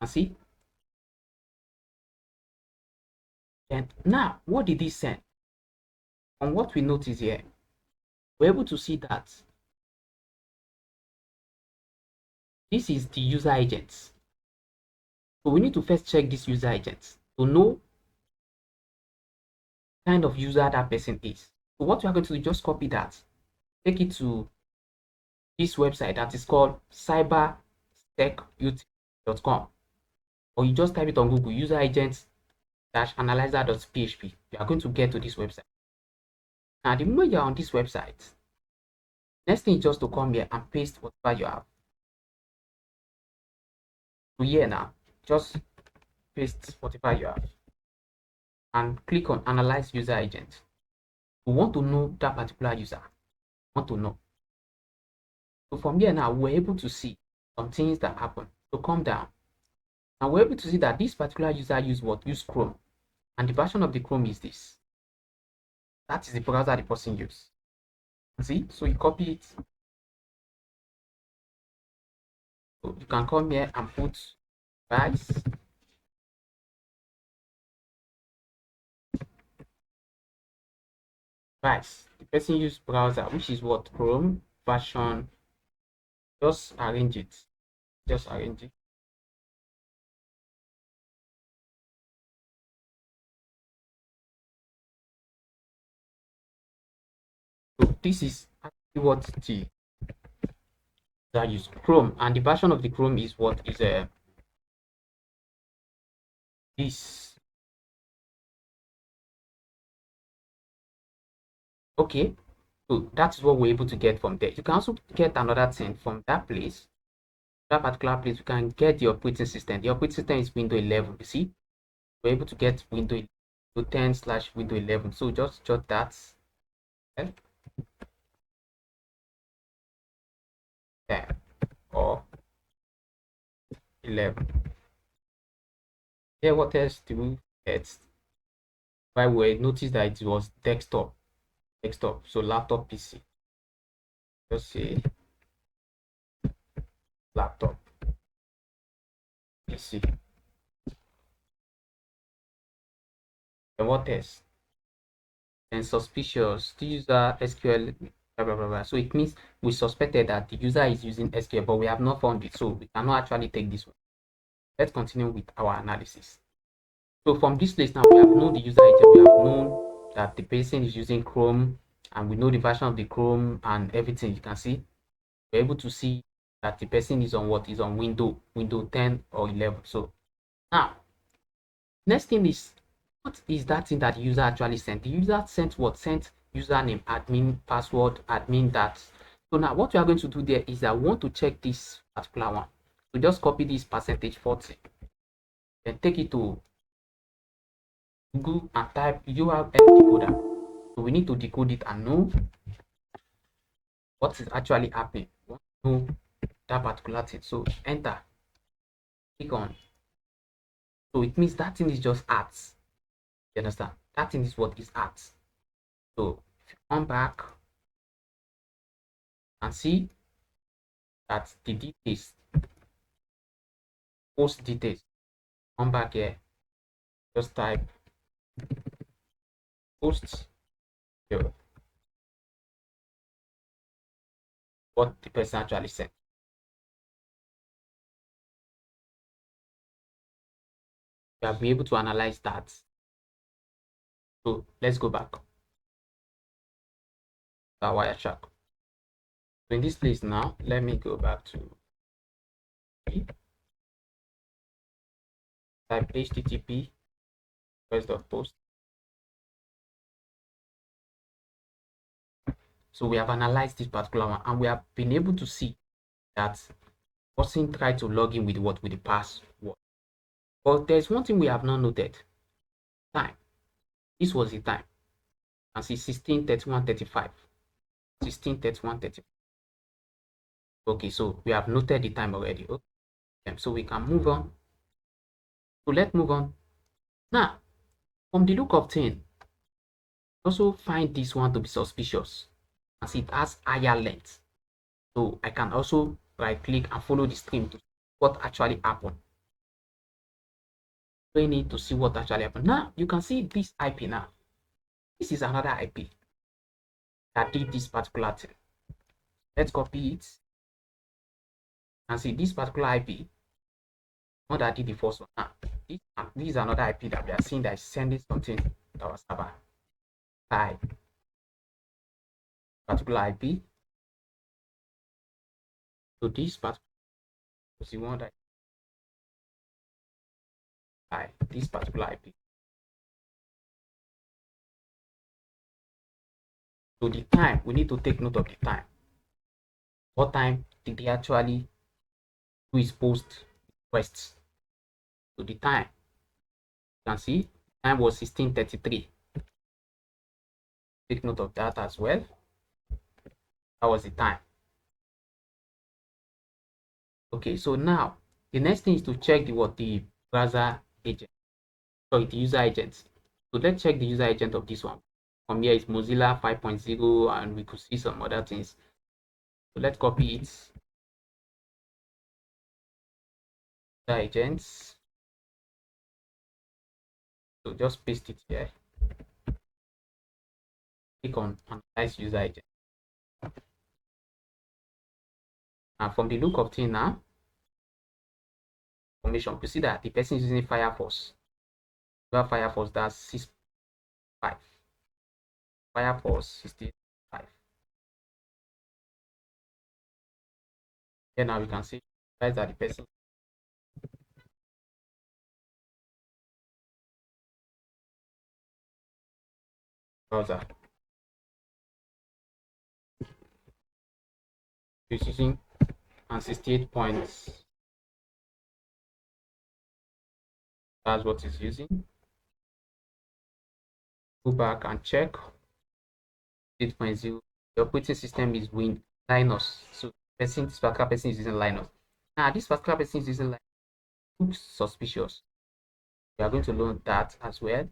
Speaker 1: And see. And now, what did this send? On what we notice here, we're able to see that this is the user agents. So we need to first check this user agents. to know kind of user that person is. So what you are going to do, just copy that, take it to this website that is called cybersecurity.com, or you just type it on Google, user agent analyzer.php. You are going to get to this website. Now, the moment you're on this website, next thing is just to come here and paste whatever you have. So here now, just paste whatever you have and click on analyze user agent. We want to know that particular user. We want to know. So from here now, we're able to see some things that happen. So come down. And we're able to see that this particular user use what? Use Chrome. And the version of the Chrome is this. That is the browser the person uses. See? So you copy it. So you can come here and put device. Device. The person use browser, which is what? Chrome version. Just arrange it. Just arrange it. So this is actually what the that use Chrome, and the version of the Chrome is what is this. Okay, so that's what we're able to get from there. You can also get another thing from that place, that particular place. You can get the operating system. The operating system is Windows 11. You see, we're able to get Windows 10/Windows 11. So just jot that. Okay. 10 or 11. Yeah, what else do we get? By the way, notice that it was desktop, so laptop PC. Just say laptop PC. And what else? And suspicious to user SQL, blah, blah, blah, blah. So it means we suspected that the user is using SQL, but we have not found it, so we cannot actually take this one. Let's continue with our analysis. So from this place now, we have known the user agent, we have known that the person is using Chrome, and we know the version of the Chrome and everything. You can see we're able to see that the person is on what? Is on Windows 10 or 11. So now, next thing is, what is that thing that the user actually sent? The user sent what? Sent username, admin, password, admin, that. So now what we are going to do there is that we want to check this particular one. So just copy this %40, then take it to Google and type URL decoder. So we need to decode it and know what is actually happening. We want to know that particular thing. So enter, click on. So it means that thing is just ads. You understand? That thing is what is ads. So if you come back and see that the details, post details, come back here, just type post here, what the person actually sent. We have been able to analyze that. So let's go back to our Wireshark. So in this place now, let me go back to type HTTP post. So we have analyzed this particular one, and we have been able to see that person tried to log in with what? With the password. But there's one thing we have not noted. Time. This was the time. And see 16:31:35. 16:31:35. Okay, so we have noted the time already. Okay, so we can move on. So let's move on. Now, from the look of thing, also find this one to be suspicious, as it has higher length. So I can also right click and follow the stream to see what actually happened. So you need to see what actually happened. Now you can see this IP now. This is another IP that did this particular thing. Let's copy it and see this particular IP, not that did the first one. Now this is another IP that we are seeing that is sending something to our server by particular IP. So this particular is the one that by this particular IP. So the time, we need to take note of the time. What time did they actually do his post requests? So the time, you can see, time was 16:33. Take note of that as well. That was the time. Okay, so now the next thing is to check the browser agent, sorry, the user agent. So let's check the user agent of this one. From here is Mozilla 5.0, and we could see some other things. So let's copy it. User agents. So just paste it here. Click on analyze user agent. And from the look of thing now, information, you see that the person is using Firefox. Firefox, that's 6.5. Firefox 65. Then now we can see that the person browser is using and 68 points. That's what it's using. Go back and check 8.0. The operating system is Linux. So this particular person is using Linux. Now this particular person is using Linux. Looks suspicious. We are going to learn that as well.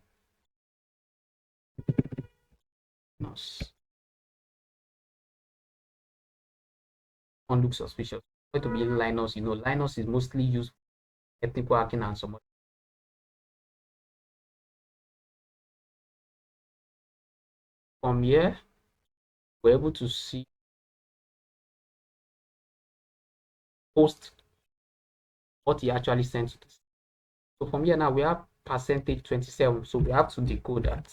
Speaker 1: One looks suspicious. Going to be Linux. You know, Linux is mostly used for technical hacking and some. From here, we're able to see post what he actually sent to us. So from here now we have percentage 27. So we have to decode that.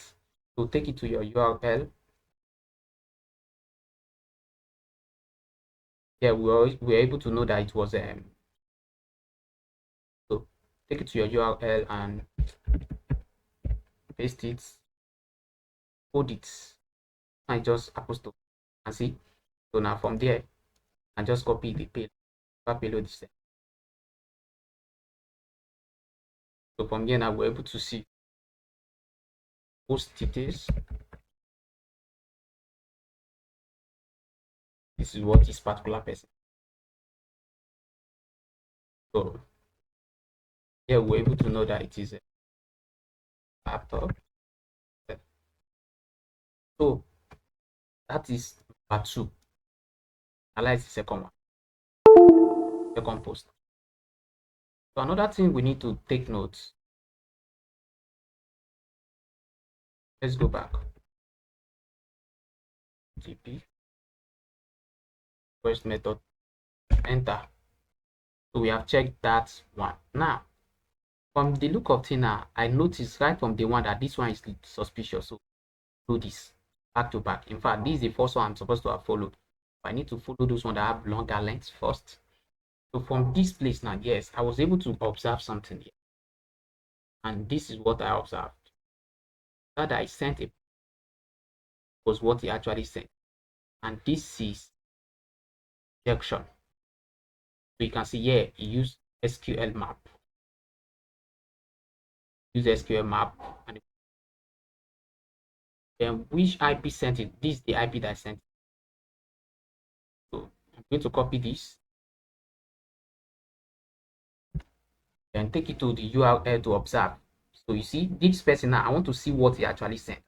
Speaker 1: So take it to your URL. Yeah, we're able to know that it was so take it to your URL and paste it, code it, and just apostrophe and see. So now from there, and just copy the payload. So from here now we're able to see post details. This is what this particular person. So here we're able to know that it is a laptop. So that is part 2. Analyze the second one. Second post. So another thing we need to take note. Let's go back. GP. First method. Enter. So we have checked that one. Now, from the look of thing now, I noticed right from the one that this one is suspicious. So do this back to back. In fact, this is the first one I'm supposed to have followed. I need to follow those ones that have longer lengths first. So from this place now, yes, I was able to observe something here. And this is what I observed. That I sent it was what he actually sent. And this is injection. So you can see here, he used SQL map. Use SQL map. And then which IP sent it? This is the IP that I sent it. So I'm going to copy this. Then take it to the URL to observe. So you see, this person now, I want to see what he actually sent.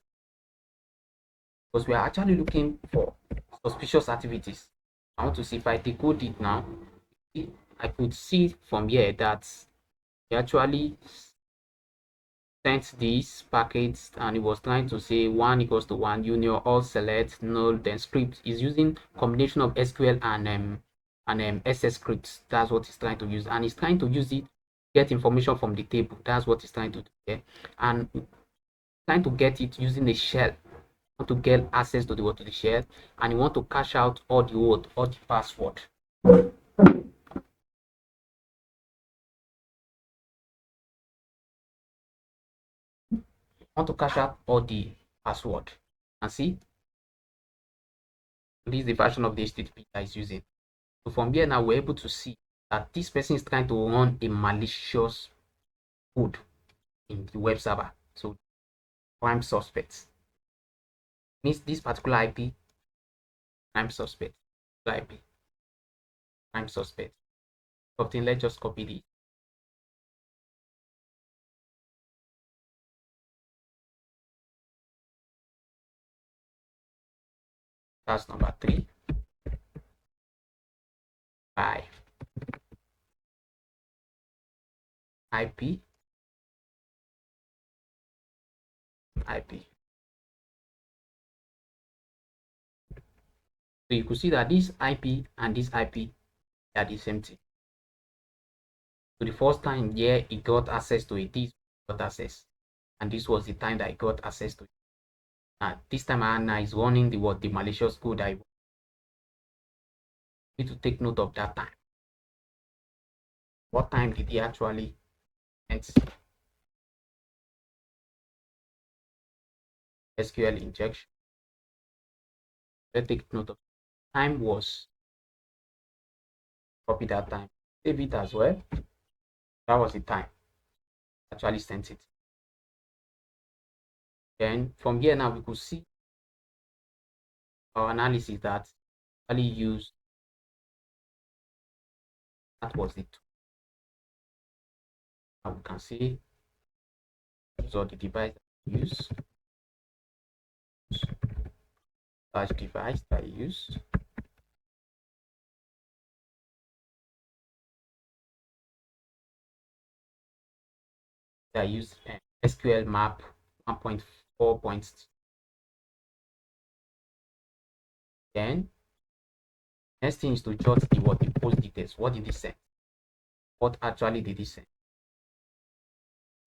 Speaker 1: Because we are actually looking for suspicious activities. I want to see if I decode it now. I could see from here that he actually sent these packets and it was trying to say 1 equals to 1 union all select null then script is using combination of SQL and SS scripts. That's what he's trying to use, and he's trying to use it get information from the table. That's what it's trying to do here. And trying to get it using a shell. Want to get access to the shell, and you want to cache out all the password. Want to cache out all the password. And see, this is the version of the HTTP that is using. So from here now, we're able to see that this person is trying to run a malicious code in the web server. So prime suspects means this particular IP, prime suspect, IP, prime suspect. Something, let's just copy this. That's number 3. 5. IP. So you could see that this IP and this IP are the same thing. So the first time here it got access to it, this got access, and this was the time that it got access to it. And this time Anna is running the malicious code. I need to take note of that time. What time did he actually enter SQL injection? Let's take note of time was, copy that time, save it as well. That was the time actually sent it. Then from here now we could see our analysis that actually used, that was it. Now we can see all the device use, slash device that I use. I use SQL map 1.4 points. Then next thing is to jot the post details. What did he send? What actually did he send?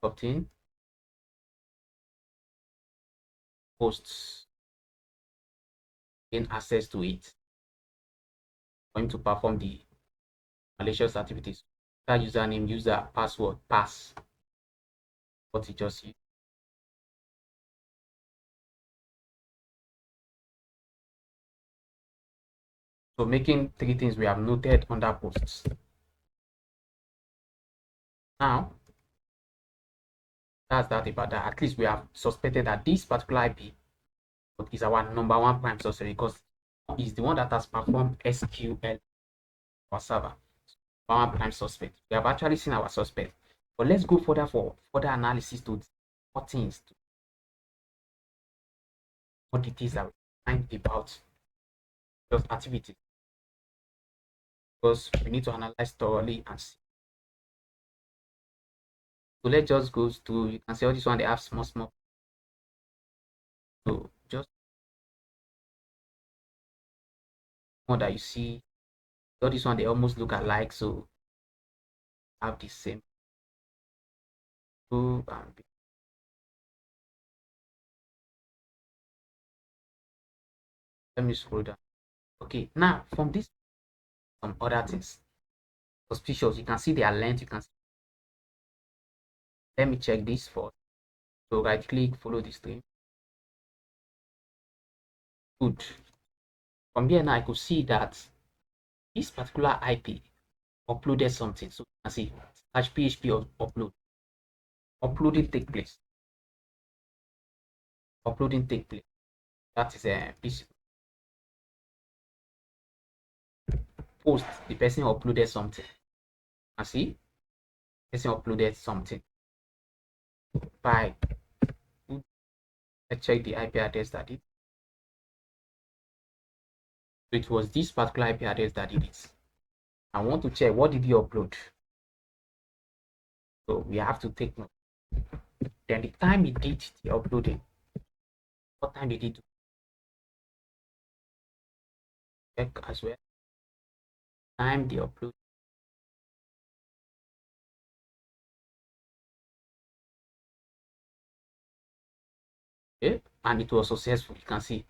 Speaker 1: Obtain posts, gain access to it for him to perform the malicious activities. That username, user, password, pass. What he just used. So making 3 things we have noted under posts. Now, that's that about that. At least we have suspected that this particular IP is our number 1 prime suspect because it's the one that has performed SQL our server. Our prime suspect. We have actually seen our suspect. But let's go further for further analysis to what things, what it is that we find about those activities. Because we need to analyze thoroughly and see. So let's just go to, you can see all this one, they have small. So just more that you see, all this one, they almost look alike. So have the same. So, let me scroll down. Okay, now from this, some other things. Suspicious, you can see their length, you can see. Let me check this first. So right click, follow the stream. Good. From here now I could see that this particular IP uploaded something. So you can see /php upload. Uploading take place. Uploading take place. That is a this post. The person uploaded something. And see, person uploaded something. By let's check the IP address that it. So it was this particular IP address that did it. I want to check what did he upload. So we have to take note. Then the time he did the uploading. What time did he do? Check as well. Time the upload. and it was successful. You can see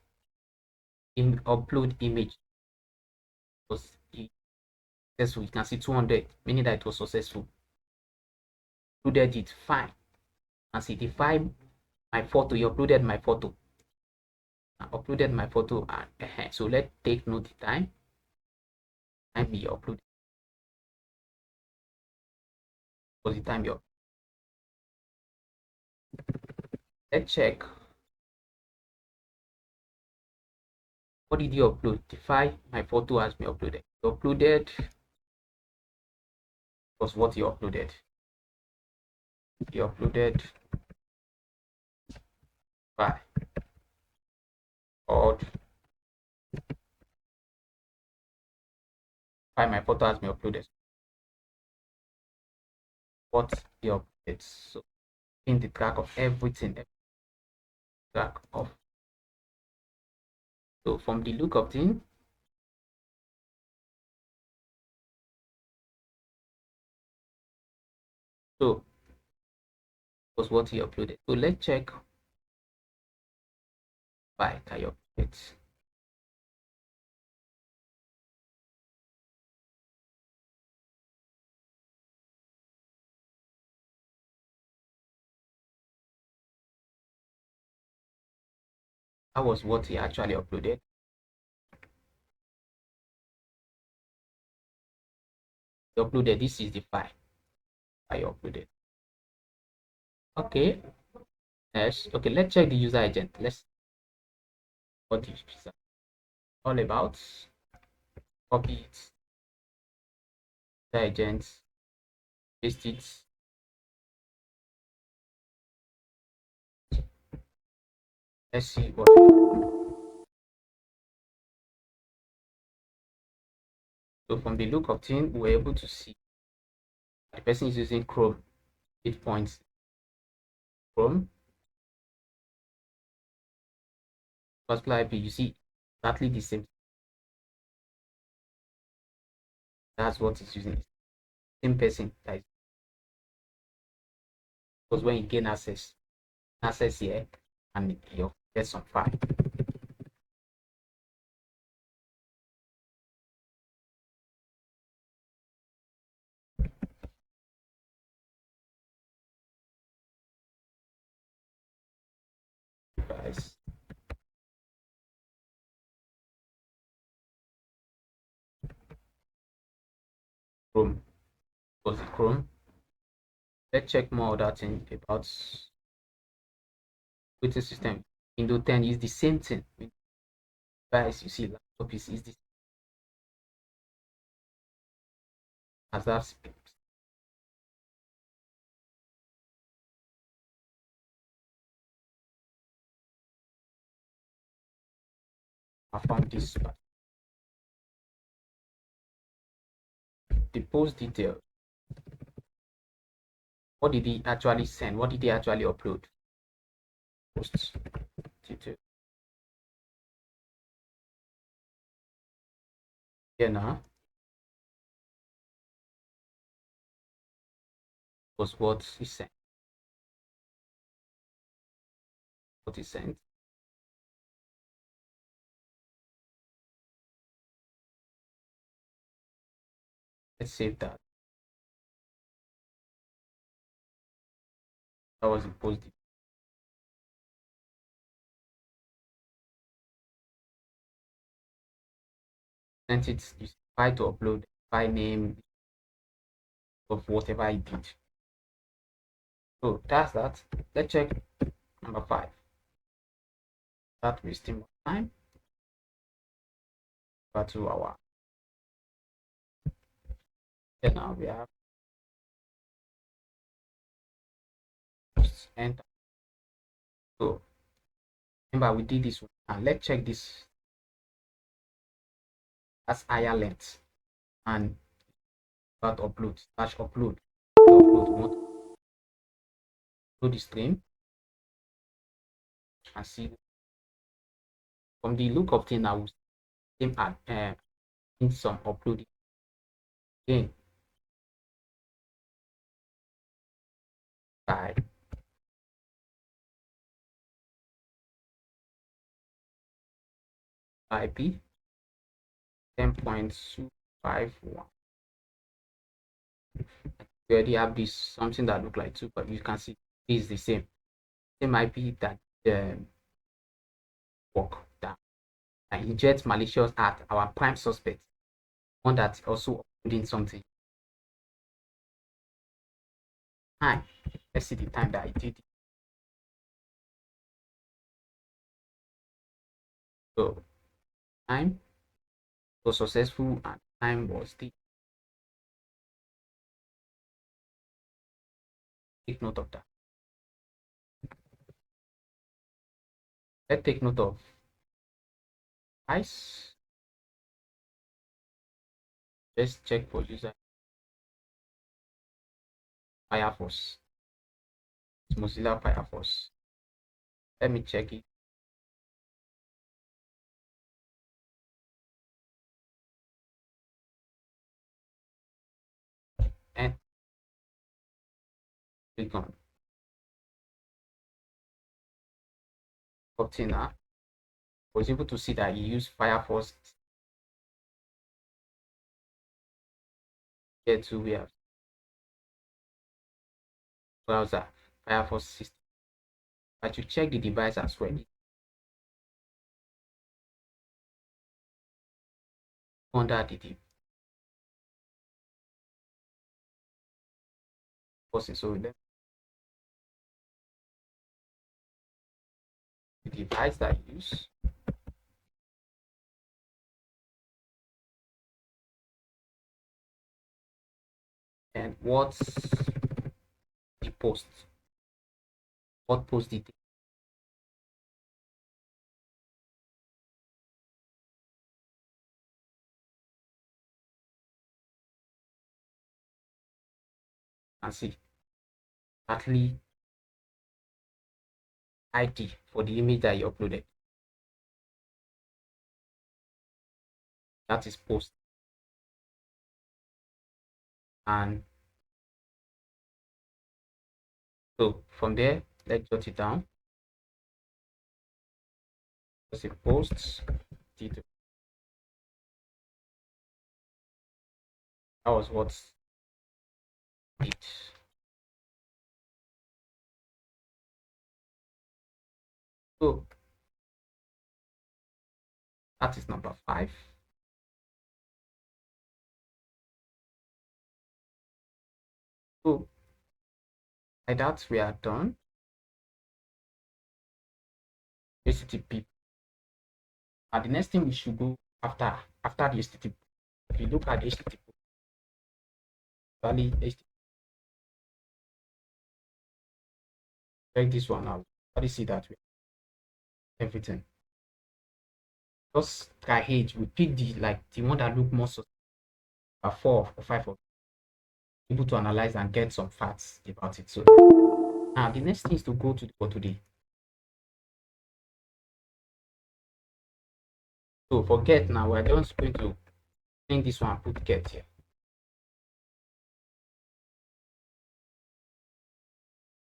Speaker 1: upload image was successful. You can see 200, meaning that it was successful. Uploaded it, fine. And see the file, my photo, you uploaded my photo. I uploaded my photo, and so let's take note the time you uploaded. Was the time you let's check. What did you upload? The file, my photo has been uploaded. You uploaded was what you uploaded. You uploaded file or file, my photo has been uploaded. What you uploaded. So in the track of everything, track of. So from the lookup thing, so was what he uploaded. So let's check by you uploaded. That was what he actually uploaded. He uploaded. This is the file I uploaded. Okay. Yes. Okay. Let's check the user agent. Let's what is all about. Copy it. User agents. Paste it. Let's see what. So from the lookup thing, we're able to see the person is using Chrome. 8 points. Chrome. Particular IP. You see exactly the same. That's what it's using. Same person. That is because when you gain access here, and you get some file. Guys. Chrome. Was it Chrome? Let's check more other thing about operating system. Windows 10 is the same thing. Guys, you see laptop is this as that. I found this the post detail. What did he actually send? What did he actually upload? Post detail. Here now was what he sent. What he sent. Let's save that. That was the post detail. Sent it. You try to upload file name of whatever I did. So that's that. Let's check number 5. Start wasting more time. Back to our. Then now we have enter. So remember we did this one. And let's check this as higher length and start upload slash upload. Upload the stream and see from the lookup thing. I will same add in some uploading again by IP 10.251. We already have this something that look like 2, but you can see is the same IP that work that inject malicious at our prime suspect, one that also doing something. Time. Let's see the time that I did it. So time was successful and time was the. Take note of that. Let's take note of price. Just check for user Firefox. It's Mozilla Firefox. Let me check it. And click on container. I was able to see that you use Firefox. Get to where browser Firefox system. But you check the device as well. Under the person. So the device that you use. And what's the post? What post did and see exactly ID for the image that you uploaded. That is post. And so from there, let's jot it down. Just a post detail. That was what it. So that is number 5. So like that, we are done. HTTP. And the next thing we should go after the HTTP. If you look at HTTP, valid HTTP. Check this one out. How do you see that? Everything. Just try age. We pick the one that look more so 4 or 5 of able to analyze and get some facts about it. So now the next thing is to go to for today. So for get now, we're just going to think this one, put get here.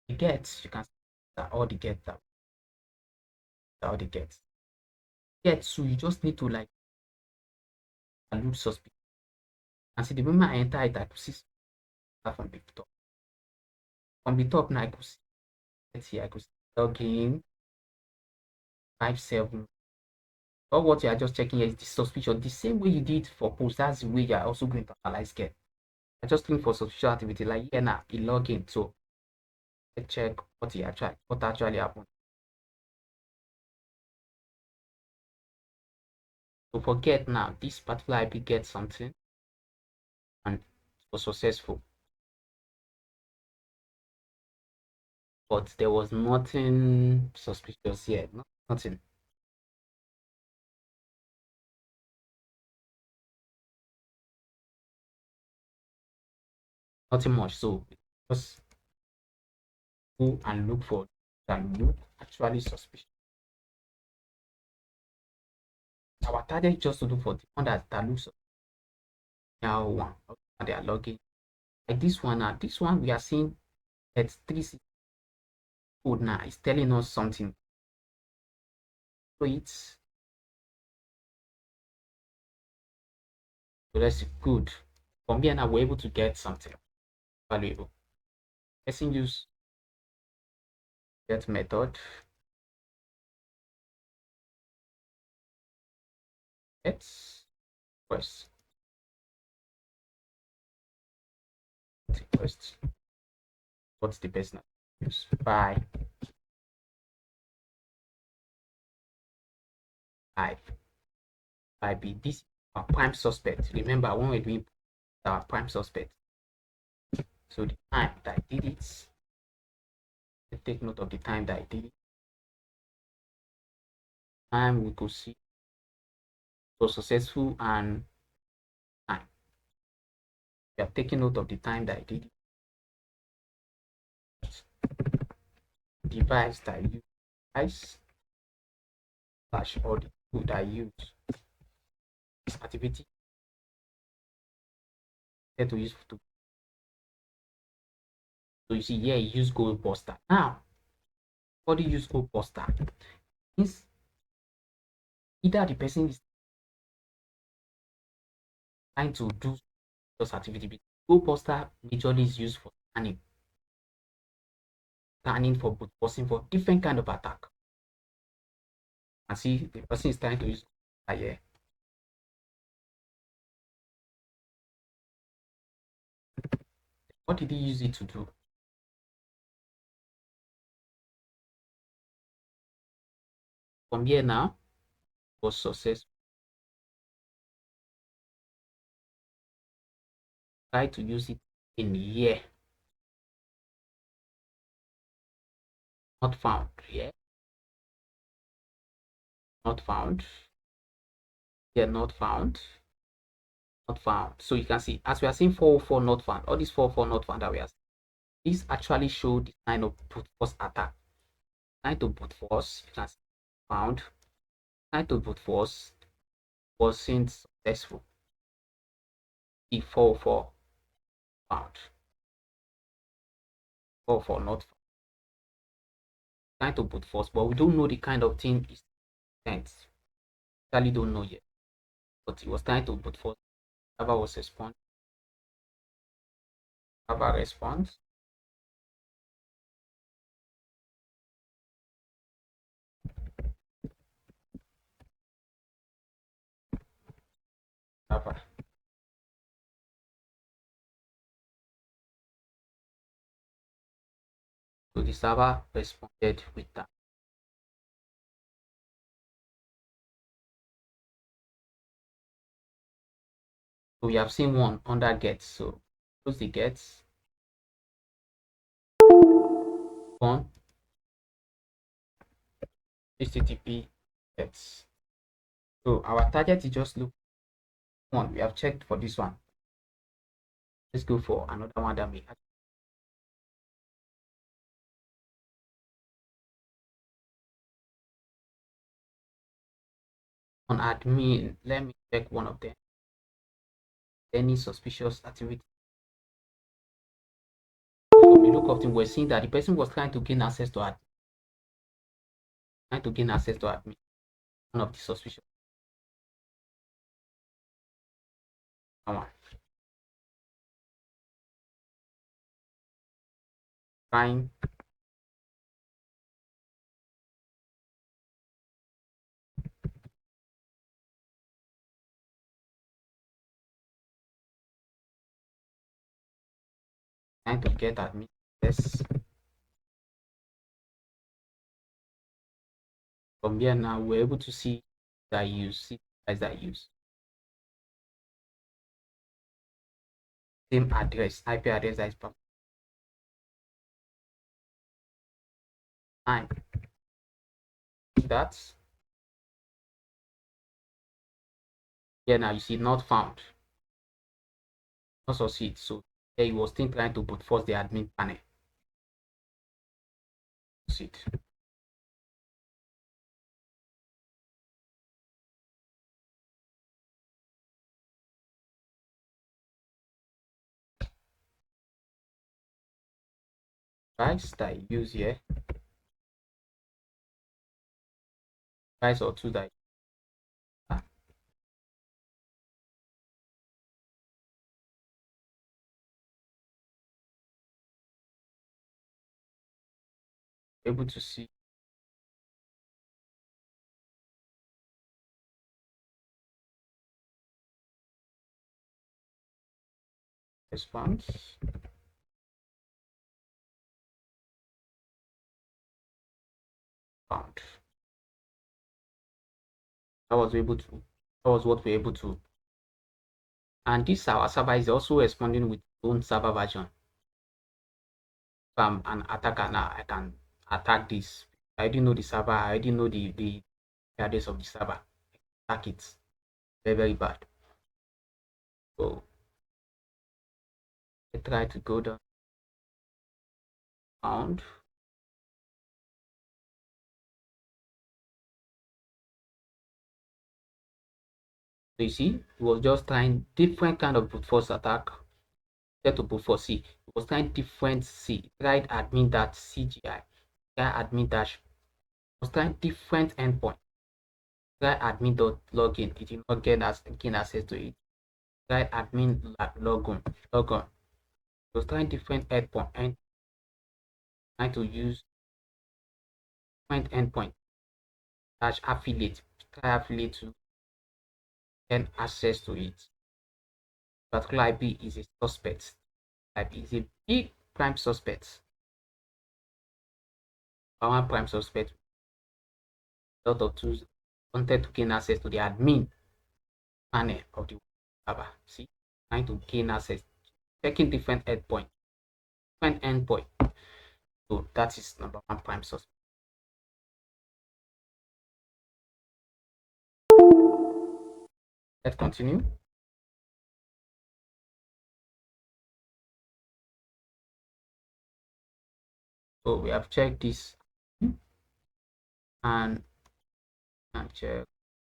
Speaker 1: The gets, you can see that all the get that all the gets. Get, so you just need to like look suspect. And see the moment I enter it, I could see from the top. From the top now I could see, let's see, I could see login 57. Or what you are just checking here is the suspicion. The same way you did for post, that's the way you are also going to analyze get. I just looking for suspicious activity like here now, a login. So let's check what actually happened. So for get now, this particular IP gets something and it was successful. But there was nothing suspicious here, nothing. Nothing much. So just go and look for that look actually suspicious. Our target is just to look for the one that looks now one. And they are logging. Like this one now, this one we are seeing at 3 code now is telling us something. So it's So that's good. From here now we're able to get something valuable. Person use get method. Let's first what's the best now? Use by B. This our prime suspect. Remember when we're doing our prime suspect. So the time that I did it, let's take note of the time that I did it. Time we could see was successful and time. We have taken note of the time that I did it. Device that I use, device slash or the tool that I use. Activity here to use to. So you see here, use goal poster. Now, what do you use goal poster? Means either the person is trying to do those activity. Goal poster majorly is used for scanning for both person for different kind of attack. And see, the person is trying to use here. What did he use it to do? From here now, was successful. Try to use it in here. Not found here. Not found. Here, not found. Not found. So you can see, as we are seeing 404 not found, all these 404 not found that we are seeing, this actually show the kind of brute force attack. Kind of brute force, you can see found. Kind of brute force wasn't successful. The 404 found. 404 not found. Kind of brute force, but we don't know the kind of thing is sent. Actually don't know yet. But it was trying to brute force. Server was respond. Server response. Server. So the server responded with that. So we have seen one under get. So close the gets. On HTTP gets. So our target is just look one. We have checked for this one. Let's go for another one that we have. On admin, let me check one of them. Any suspicious activity. From the look of things, we're seeing that the person was trying to gain access to admin. Trying to gain access to admin. One of the suspicious. Come on. Trying to get admin. Yes. From here now, we're able to see that use same address, IP address that is time. That's here now. You see, not found. Not succeed. So here he was still trying to put force the admin panel. Succeed. Price that I use here. Price or two that able to see response. Found. That was able to. That was what we're able to. And this our server is also responding with its own server version. If I'm an attacker now, I can attack this. I already know the server. I already know the address of the server. Attack it. Very, very bad. So I try to go down. Found. So you see, it was just trying different kind of brute force attack. To brute force C. It was trying different C. Tried admin dash CGI. Try admin dash. It was trying different endpoint. Try admin dot login. It did not gain access to it. Try admin logon. Logon. It was trying different endpoint and trying to use different endpoint dash affiliate. Try affiliate to gain access to it. Particular IP is a suspect. IP is a big prime suspect. Our prime suspect. A lot of tools wanted to gain access to the admin panel of the server. See, trying to gain access, checking different endpoint, different endpoint. So that is number one prime suspect. Let's continue. So we have checked this and check.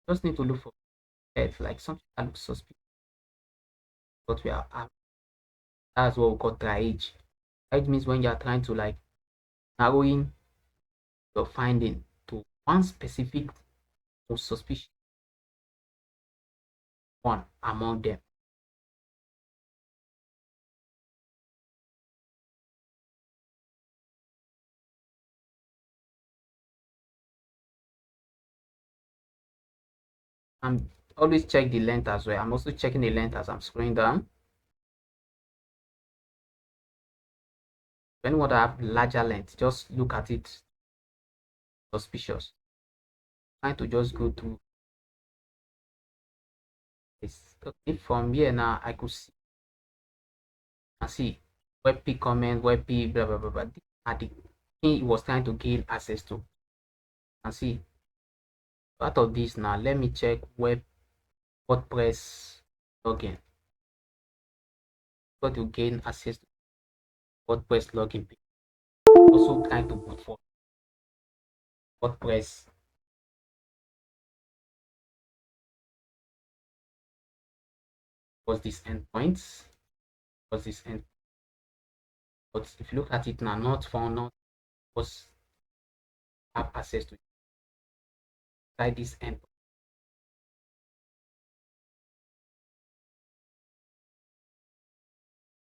Speaker 1: Just need to look for head, like something that looks suspicious. But we are that's what we call triage. Triage means when you are trying to like narrowing your finding to one specific most suspicious one among them. And always check the length as well. I'm also checking the length as I'm scrolling down. When you want to have larger length, just look at it suspicious. Trying to just go through this. Okay, from here now I could see and see webp comment, webp blah blah blah blah. These are the thing he was trying to gain access to. And see part of this now. Let me check WordPress login. Got to gain access to WordPress login. Also trying to put for WordPress. Was this endpoints? Was this end? But if you look at it now, not found, not was have access to try this endpoint.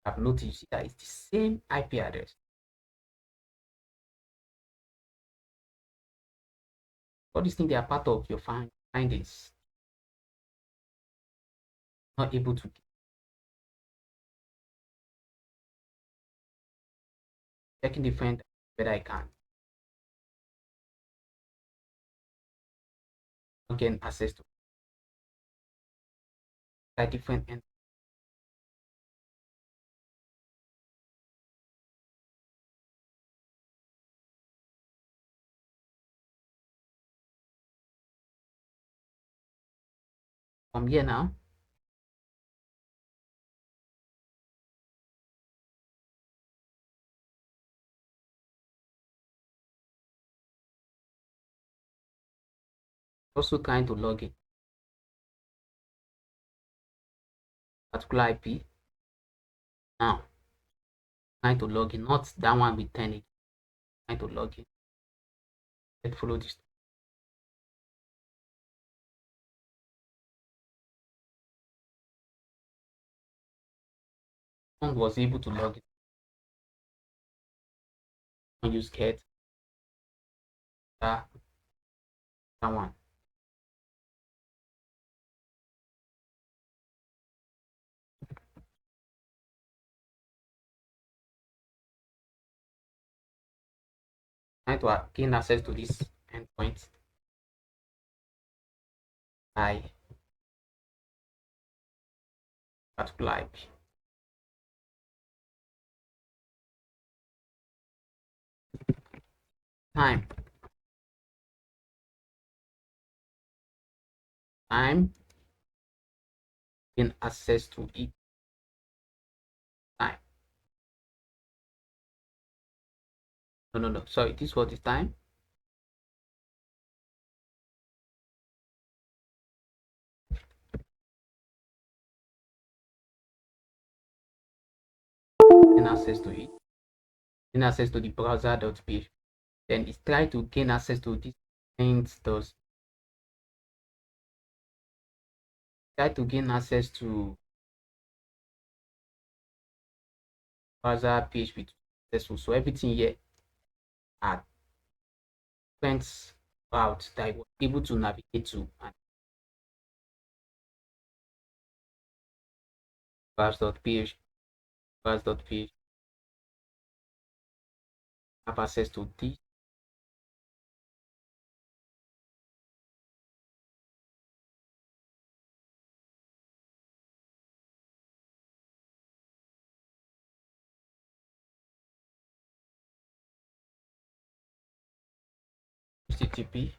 Speaker 1: I've noticed that it's the same IP address. All these things they are part of your findings. Not able to checking different whether I can gain access to try different end. From here now, also trying to log in particular IP. Now trying to log in, not that one with 10 again. Trying to log in. Let's follow this. One was able to log in. Use get that one. Trying to gain access to this endpoint by particular IP. Time gain access to it. Time. No. Sorry, this was the time. Gain access to it. Gain access to the browser.php. Then it's try to gain access to these things. Does try to gain access to browser PHP successful. So everything here are different routes that I was able to navigate to, and browse.php have access to this HTTP.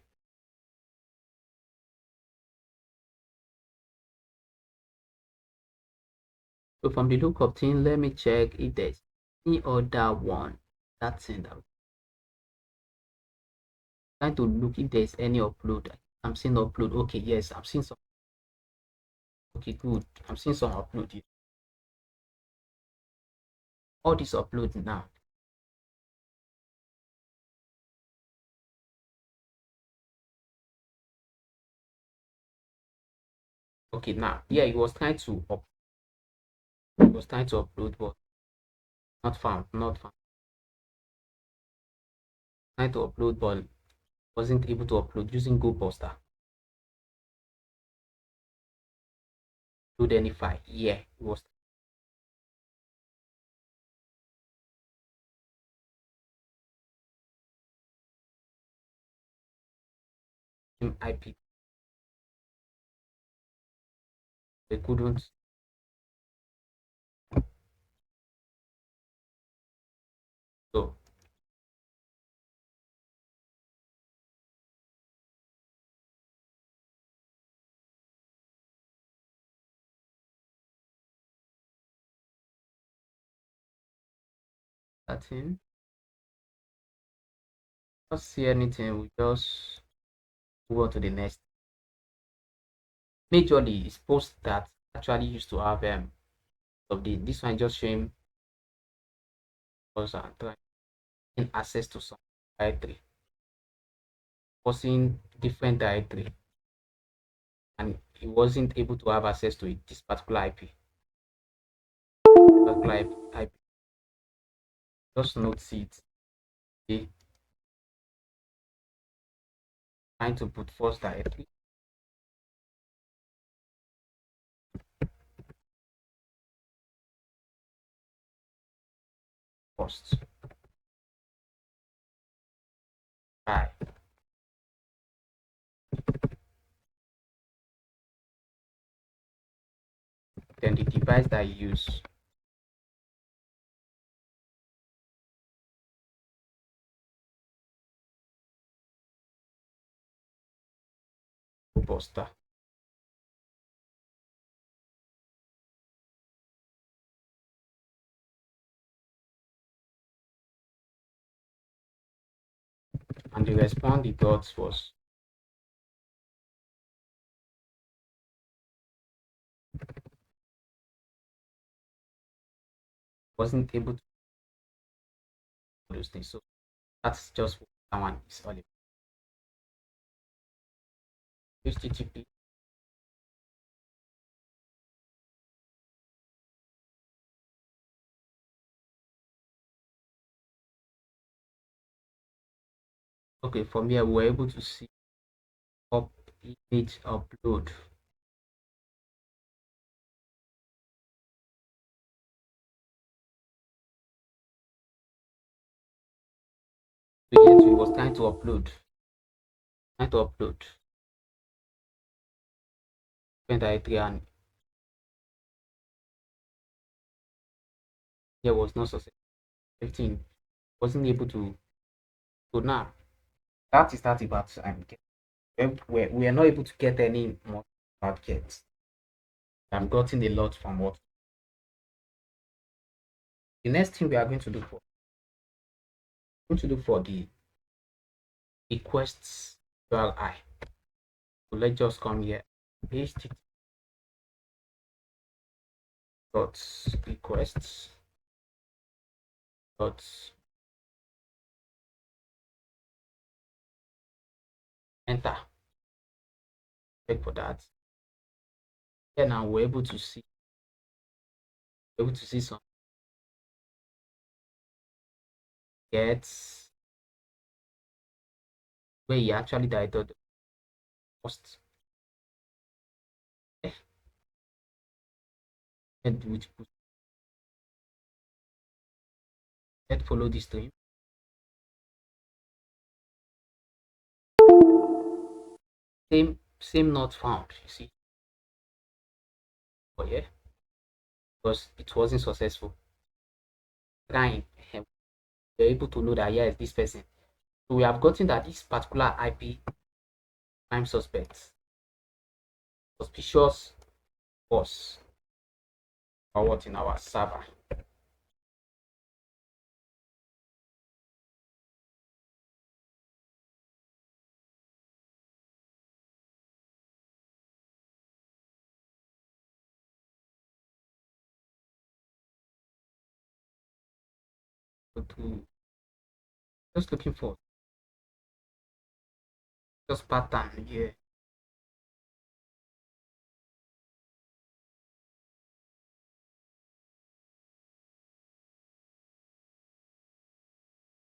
Speaker 1: So from the lookup thing, let me check if there's any other one. That's in that. Trying to look if there's any upload. I'm seeing upload. Okay, yes, I'm seeing some. Okay, good. I'm seeing some upload here. All this upload now. Okay, now yeah, it was trying to upload, but not found. Trying to upload, but wasn't able to upload using GoBuster. Upload any file. Yeah, it was IP. They couldn't. So that's in. Not see anything. We just move on to the next. Majorly, it's posts that actually used to have of the this one just showing us trying access to some directory, forcing different directory, and he wasn't able to have access to it, this particular IP. Just note it. Okay. Trying to put first directory. First. Right. Then the device that you use. Poster. And the response the dots was wasn't able to do those things. So that's just what that one is all about. HTTP. Okay, from here we're able to see image upload. So yes, we was trying to upload. Trying to upload. And here was not successful. 15 wasn't able to. So now that is that about we are not able to get any more about yet. I've gotten a lot from what the next thing we are going to do for the requests URI. So let's just come here, http dot requests dot enter. Check for that. Then now we're able to see some gets where he actually directed post and which let's follow this stream. Same not found, you see. Oh yeah, because it wasn't successful. Trying, we're able to know that yes, this person. So we have gotten that this particular IP crime suspect suspicious was forward in our server. To just looking for just pattern here.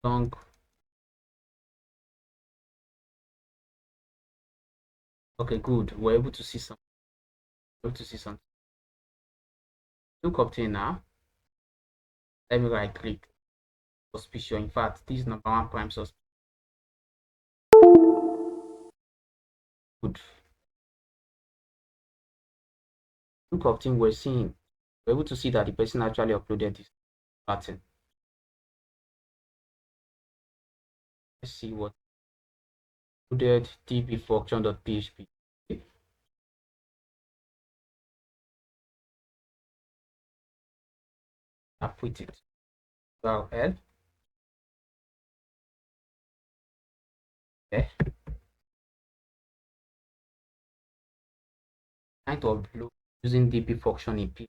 Speaker 1: Long. Okay, good. We're able to see some. Able to see something. Look up to now. Let me right click. Suspicion. In fact, this is number one prime suspect. Good. Look up thing we're seeing. We're able to see that the person actually uploaded this pattern. Let's see what uploaded db function.php. I put it. URL. Okay. Trying to upload using db function in P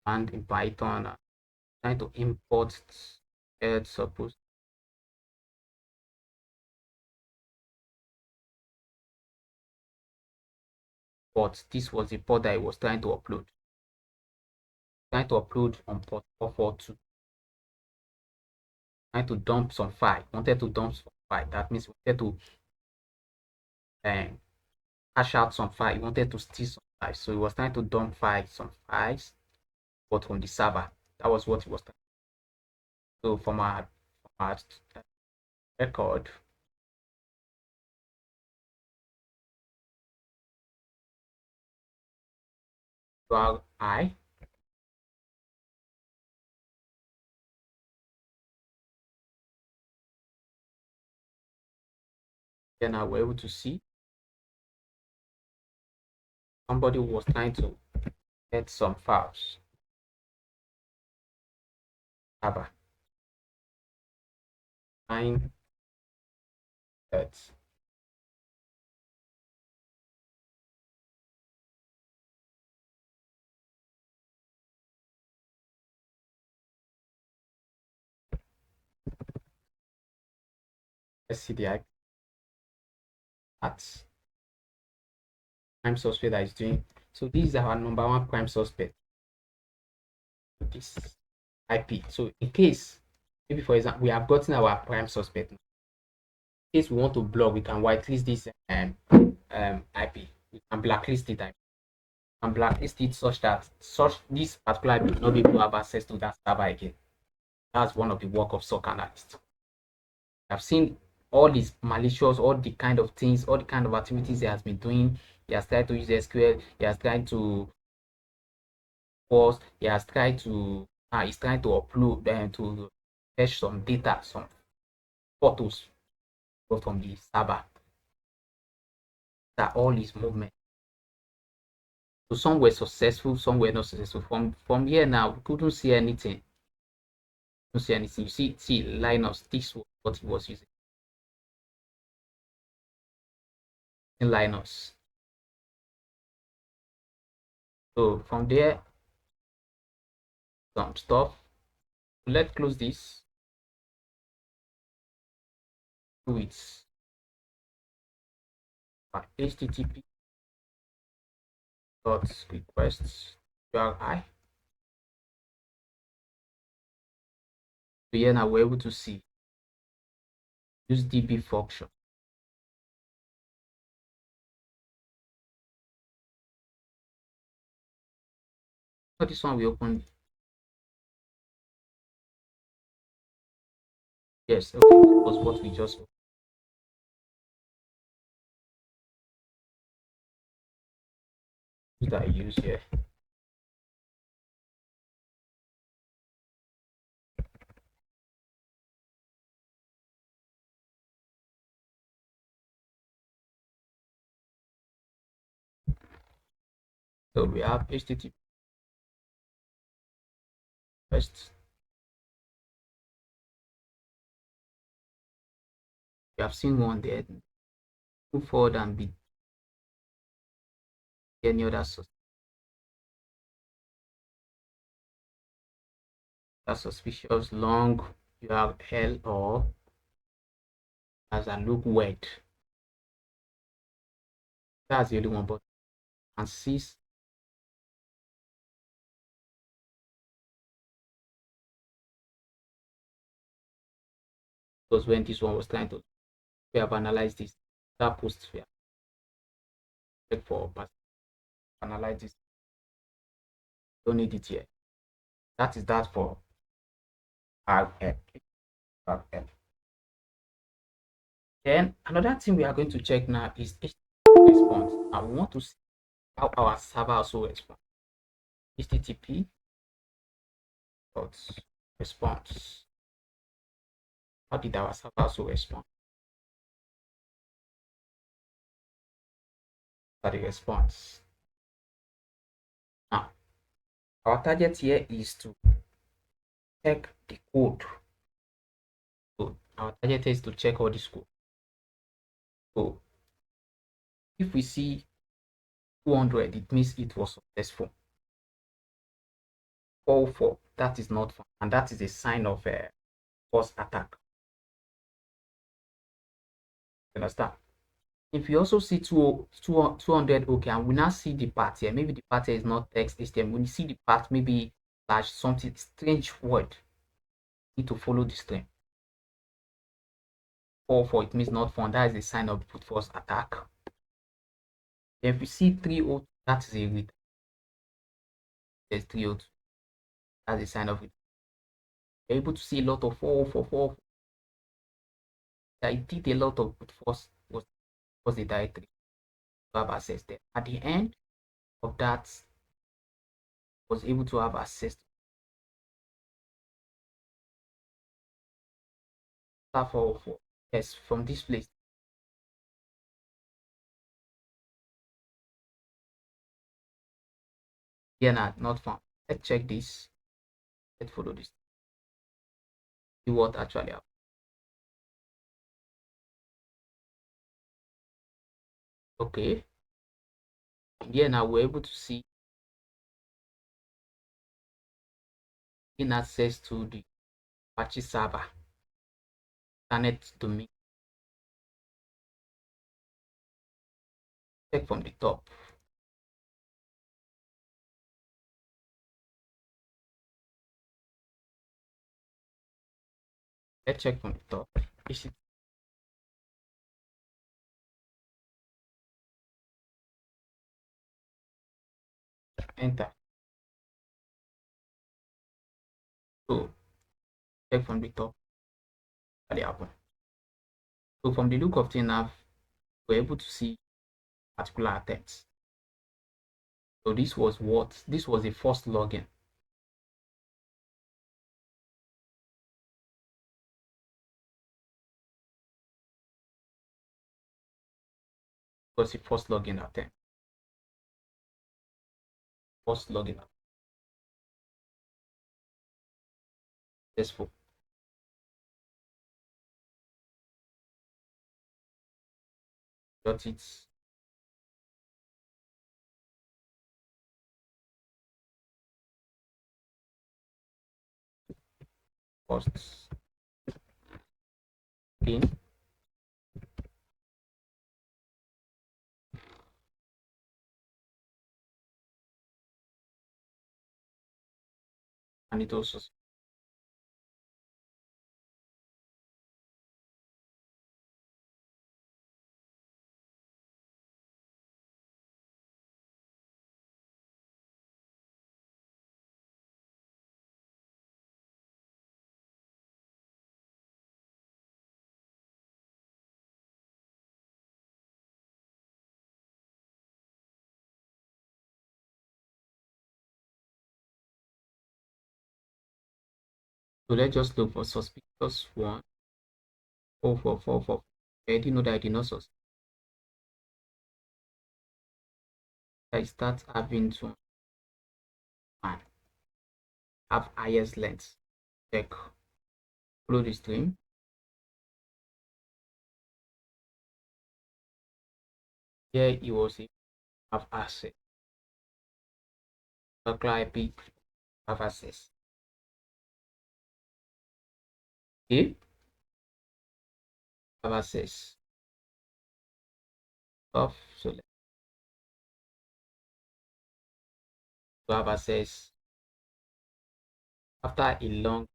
Speaker 1: and in Python. Trying to import suppose. But this was the port that I was trying to upload. Trying to upload on port 442. Trying to dump some file. Wanted to dump some file. That means we wanted to cache out some file. He wanted to steal some files. So he was trying to dump some files, but on the server. That was what he was trying. So from our record, URI. Then I were able to see somebody was trying to get some files. Server. 9 Let's see the at crime suspect that is doing. So this is our number one crime suspect. This IP. So in case, maybe for example, we have gotten our prime suspect. case we want to block, we can whitelist this IP. We can blacklist it and blacklist it such that this particular IP will not be able to have access to that server again. That's one of the work of SOC analyst. I've seen all these malicious, all the kind of things, all the kind of activities he has been doing. He has tried to use SQL. He has tried to force. He has tried to. He's trying to upload and to fetch some data, some photos from the server. That all his movement. So some were successful, some were not successful. From here now, we couldn't see anything. Couldn't see anything. You see Linus. This was what he was using. In Linus. So from there, some stuff. Let's close this. Do it. HTTP dot requests URI. So here now we're able to see use DB function. So this one we open. Yes, okay, this was what we just opened. That I use here. So we have HTTP first. We have seen one there. Move forward and be any other source. That's suspicious long URL or as a look word. That's the only one, but and cease. Because when this one was trying to, we have analyzed this. That post we have check for analyze this. Don't need it here. That is that for RL. Then another thing we are going to check now is HTTP response. And we want to see how our server also responds. HTTP dot response. How did our server also respond? For the response. Now, our target here is to check the code. So our target is to check all this code. So if we see 200, it means it was successful. 404, that is not fun, and that is a sign of a false attack. You understand? If you also see 200, okay, and we now see the part here, maybe the part here is not text HTML. When you see the part, maybe slash something strange word, you need to follow the string. 404, it means not found. That is a sign of brute force attack. If you see 302, that is a read. There's 302. That's a sign of it. You're able to see a lot of 444. I did a lot of brute force was the directory to have access there. At the end of that, was able to have access to 404. Yes, from this place. Yeah, not found. Let's check this. Let's follow this. See what actually happened. Okay. Here now we're able to see in access to the Apache server internet domain. Check from the top. Let's check from the top. enter. So check from the top what happened. So from the look of thing now, we're able to see particular attempts. So this was the first login. It was the first login attempt. First login attempt. Successful. Got it. First in. And it also so let's just look for suspicious one. 4444. I didn't know that I did not suspect. I start having to have highest length. Check. Follow the stream. Here it was have access. Circular IP have access. Okay, have access. Off. So let's have access after a long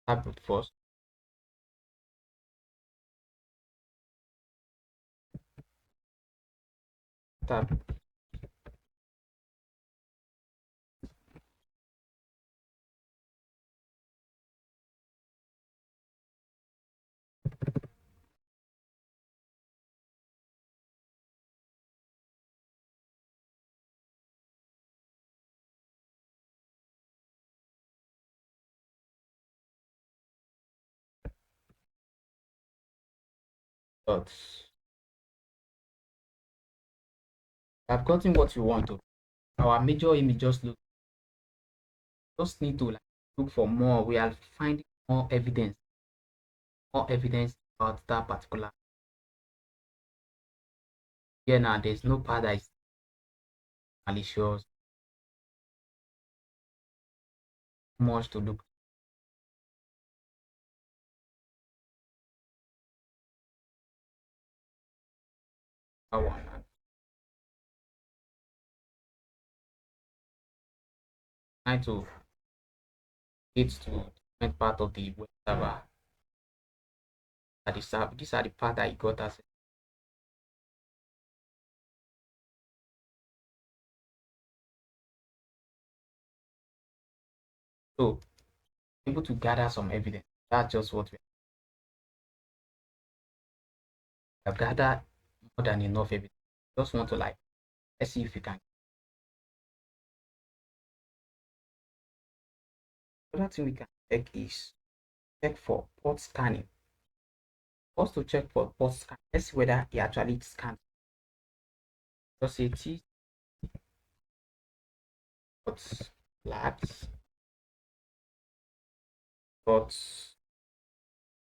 Speaker 1: tab first. Tab. But I've gotten what you want to. Our major image just need to like look for more. We are finding more evidence about that particular. Here now, there's no part that is malicious. Much to look. That one. Trying to get to different part of the web server. At the server, these are the part that it got us. So able to gather some evidence. That's just what we have gathered more than enough evidence. Just want to like let's see if we can. Another thing we can check is check for port scanning. First to check for port scan. Let's see whether it actually scans. Just say T port labs but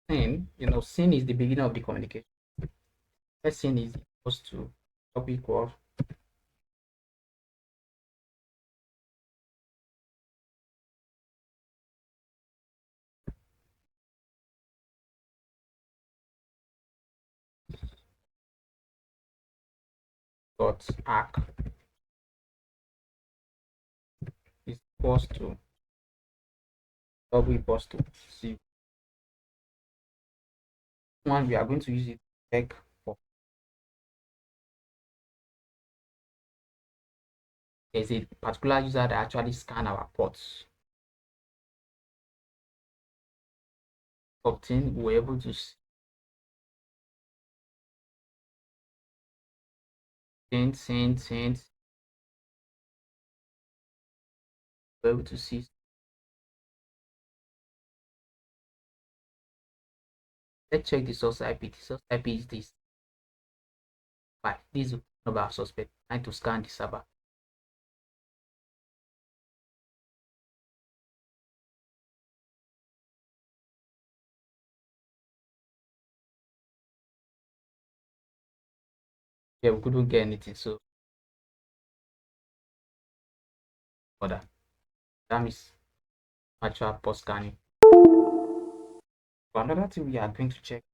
Speaker 1: sin, sin is the beginning of the communication. Let's sin is equals to topic of dot arc equals to double equals to 0. One, we are going to use it to check for there's a particular user that actually scan our ports. 14, we're able to send. We're able to see. Let's check the source IP. The source IP is this. 5. This is the number of suspect trying to scan the server. Yeah, we couldn't get anything, so for that means actual port scanning. But another thing we are going to check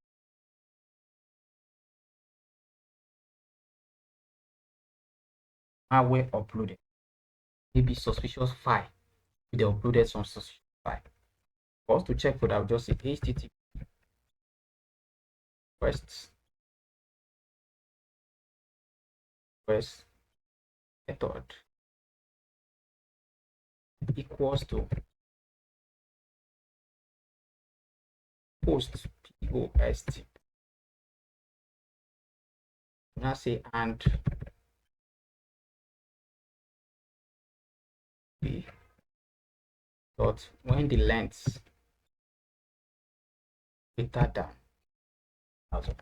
Speaker 1: malware uploaded. Maybe suspicious file. They uploaded some suspicious file. For us to check for that, we'll just say HTTP first method equals to post post. Now say and b dot when the length greater than 1000.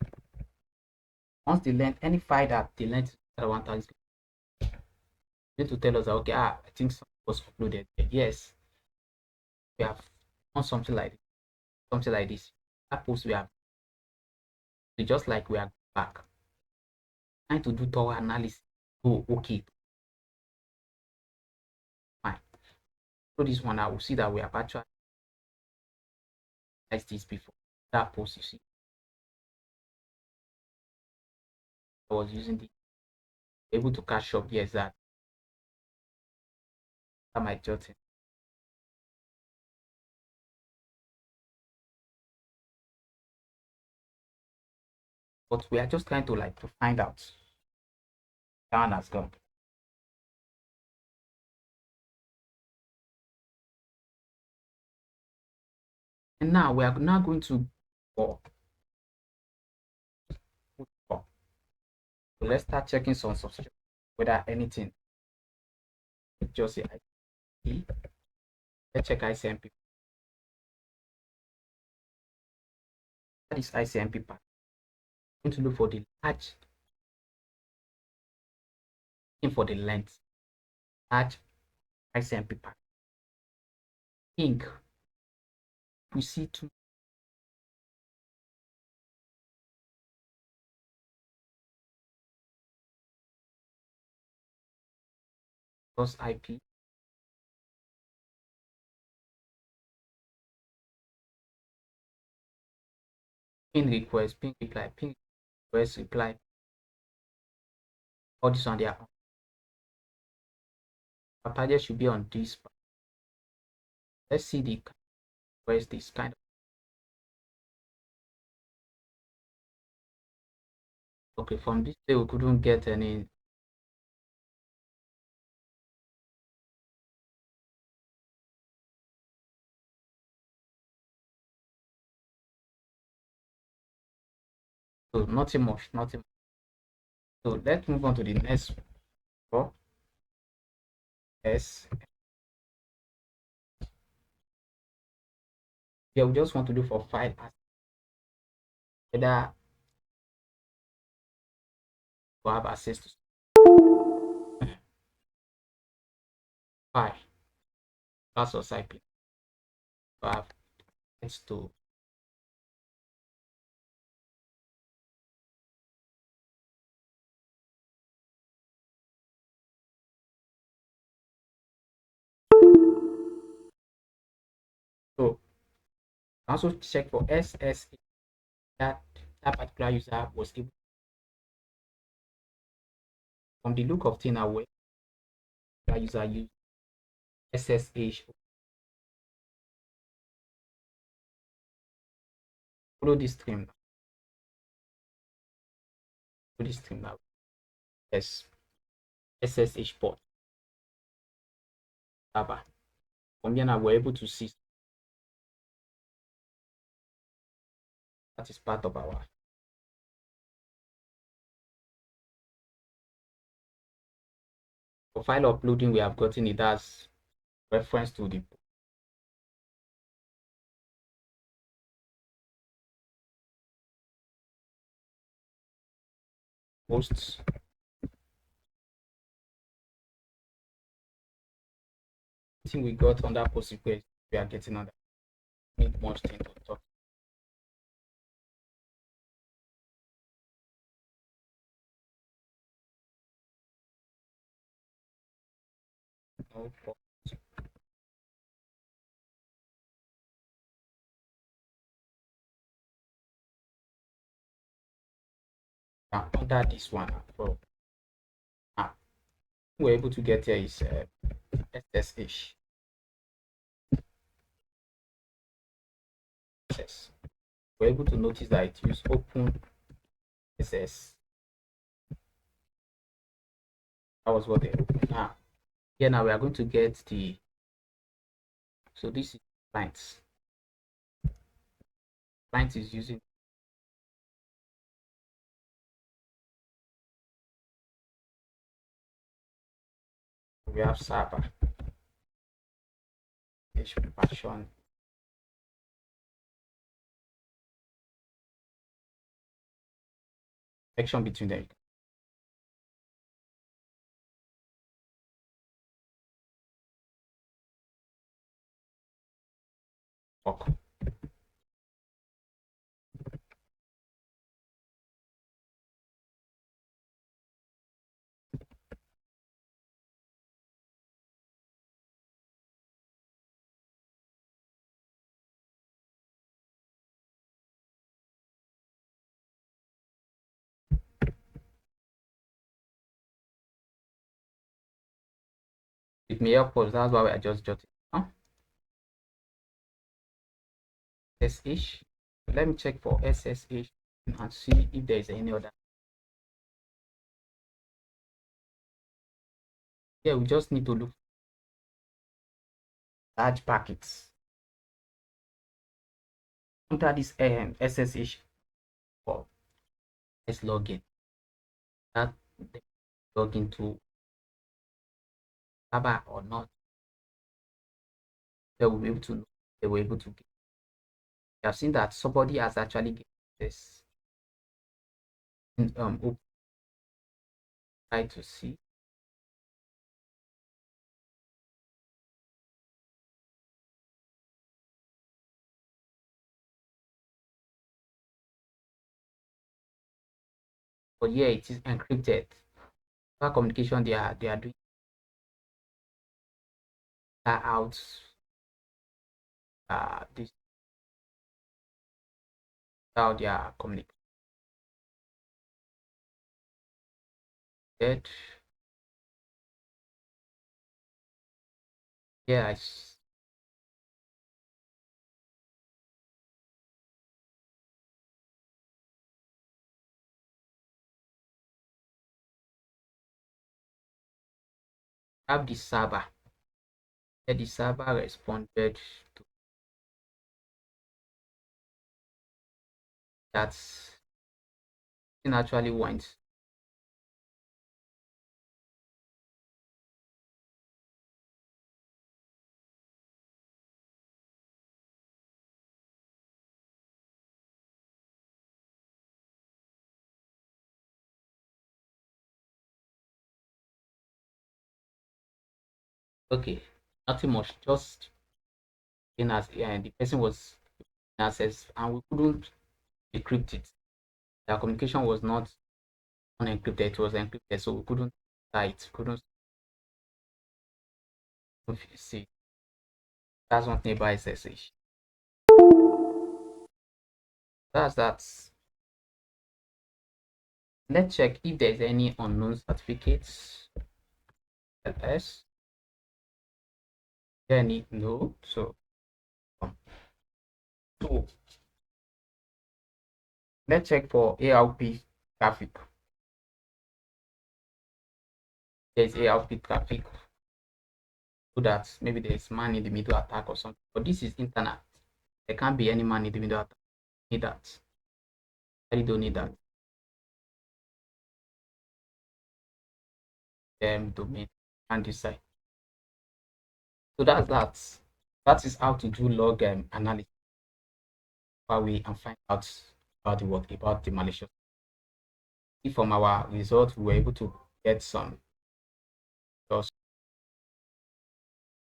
Speaker 1: Once the length, any file that the length is 1000, need to tell us that, okay, I think something was uploaded. Yes, we have done something like this. That post we have, just like we are back trying to do thorough analysis. Oh, okay, fine. So this one, I will see that we have actually analyzed this before. That post, you see, I was using the able to catch up. Yes, that might jot in. But we are just trying to find out. That one has gone. And now we are now going to so let's start checking some subscription whether anything. Just say IP. Let's check ICMP. That is ICMP part. I'm going to look for the large, looking for the length. Large ICMP part. Ink. We see two. Source IP. Ping request, ping reply, ping request, reply. All this on their own. Our target should be on this part. Let's see the where's this kind of. Okay, from this day we couldn't get any. So nothing much. So let's move on to the next one. Yes. Yeah, we just want to do for file as whether we have access to file. That's what IP. We have access to. So also check for SSA that particular user was able from the look of thing away that user used SSH. Follow this stream now. Follow this stream now. Yes, SSH port. From here now we're able to see that is part of our for file uploading. We have gotten it as reference to the posts. I think we got on that post request. We are getting on that. Need much thing to talk. No problem. Under this one, so we're able to get here is SSH. Yes. We're able to notice that it uses open SS. That was what they opened. Now, here now we are going to get the. So this is clients. Client is using. We have server. HP version. Connection between them. Okay. It may help us. That's why we are just jotting. SSH. Let me check for SSH and see if there is any other. Yeah, we just need to look large packets under this SSH for let's login. That login to server or not. They will be able to know. They were able to get. You have seen that somebody has actually get this. Try to see. But yeah, it is encrypted. For communication, they are doing that out. This how they are communicated. Yes. Have the server. Yeah, the server responded to that. It actually went. Okay, nothing much. Just in as the person was in access and we couldn't decrypt it. The communication was not unencrypted, it was encrypted, so we couldn't it, couldn't see. That's one thing about SSH. That's that. Let's check if there's any unknown certificates. LS. Any no. So let's check for ARP traffic. There's ARP traffic, so that maybe there's man in the middle attack or something. But this is internet. There can't be any man in the middle attack. Need that. I don't need that. Domain and decide. So that's that. That is how to do log analysis way and find out about the malicious. If from our results we were able to get some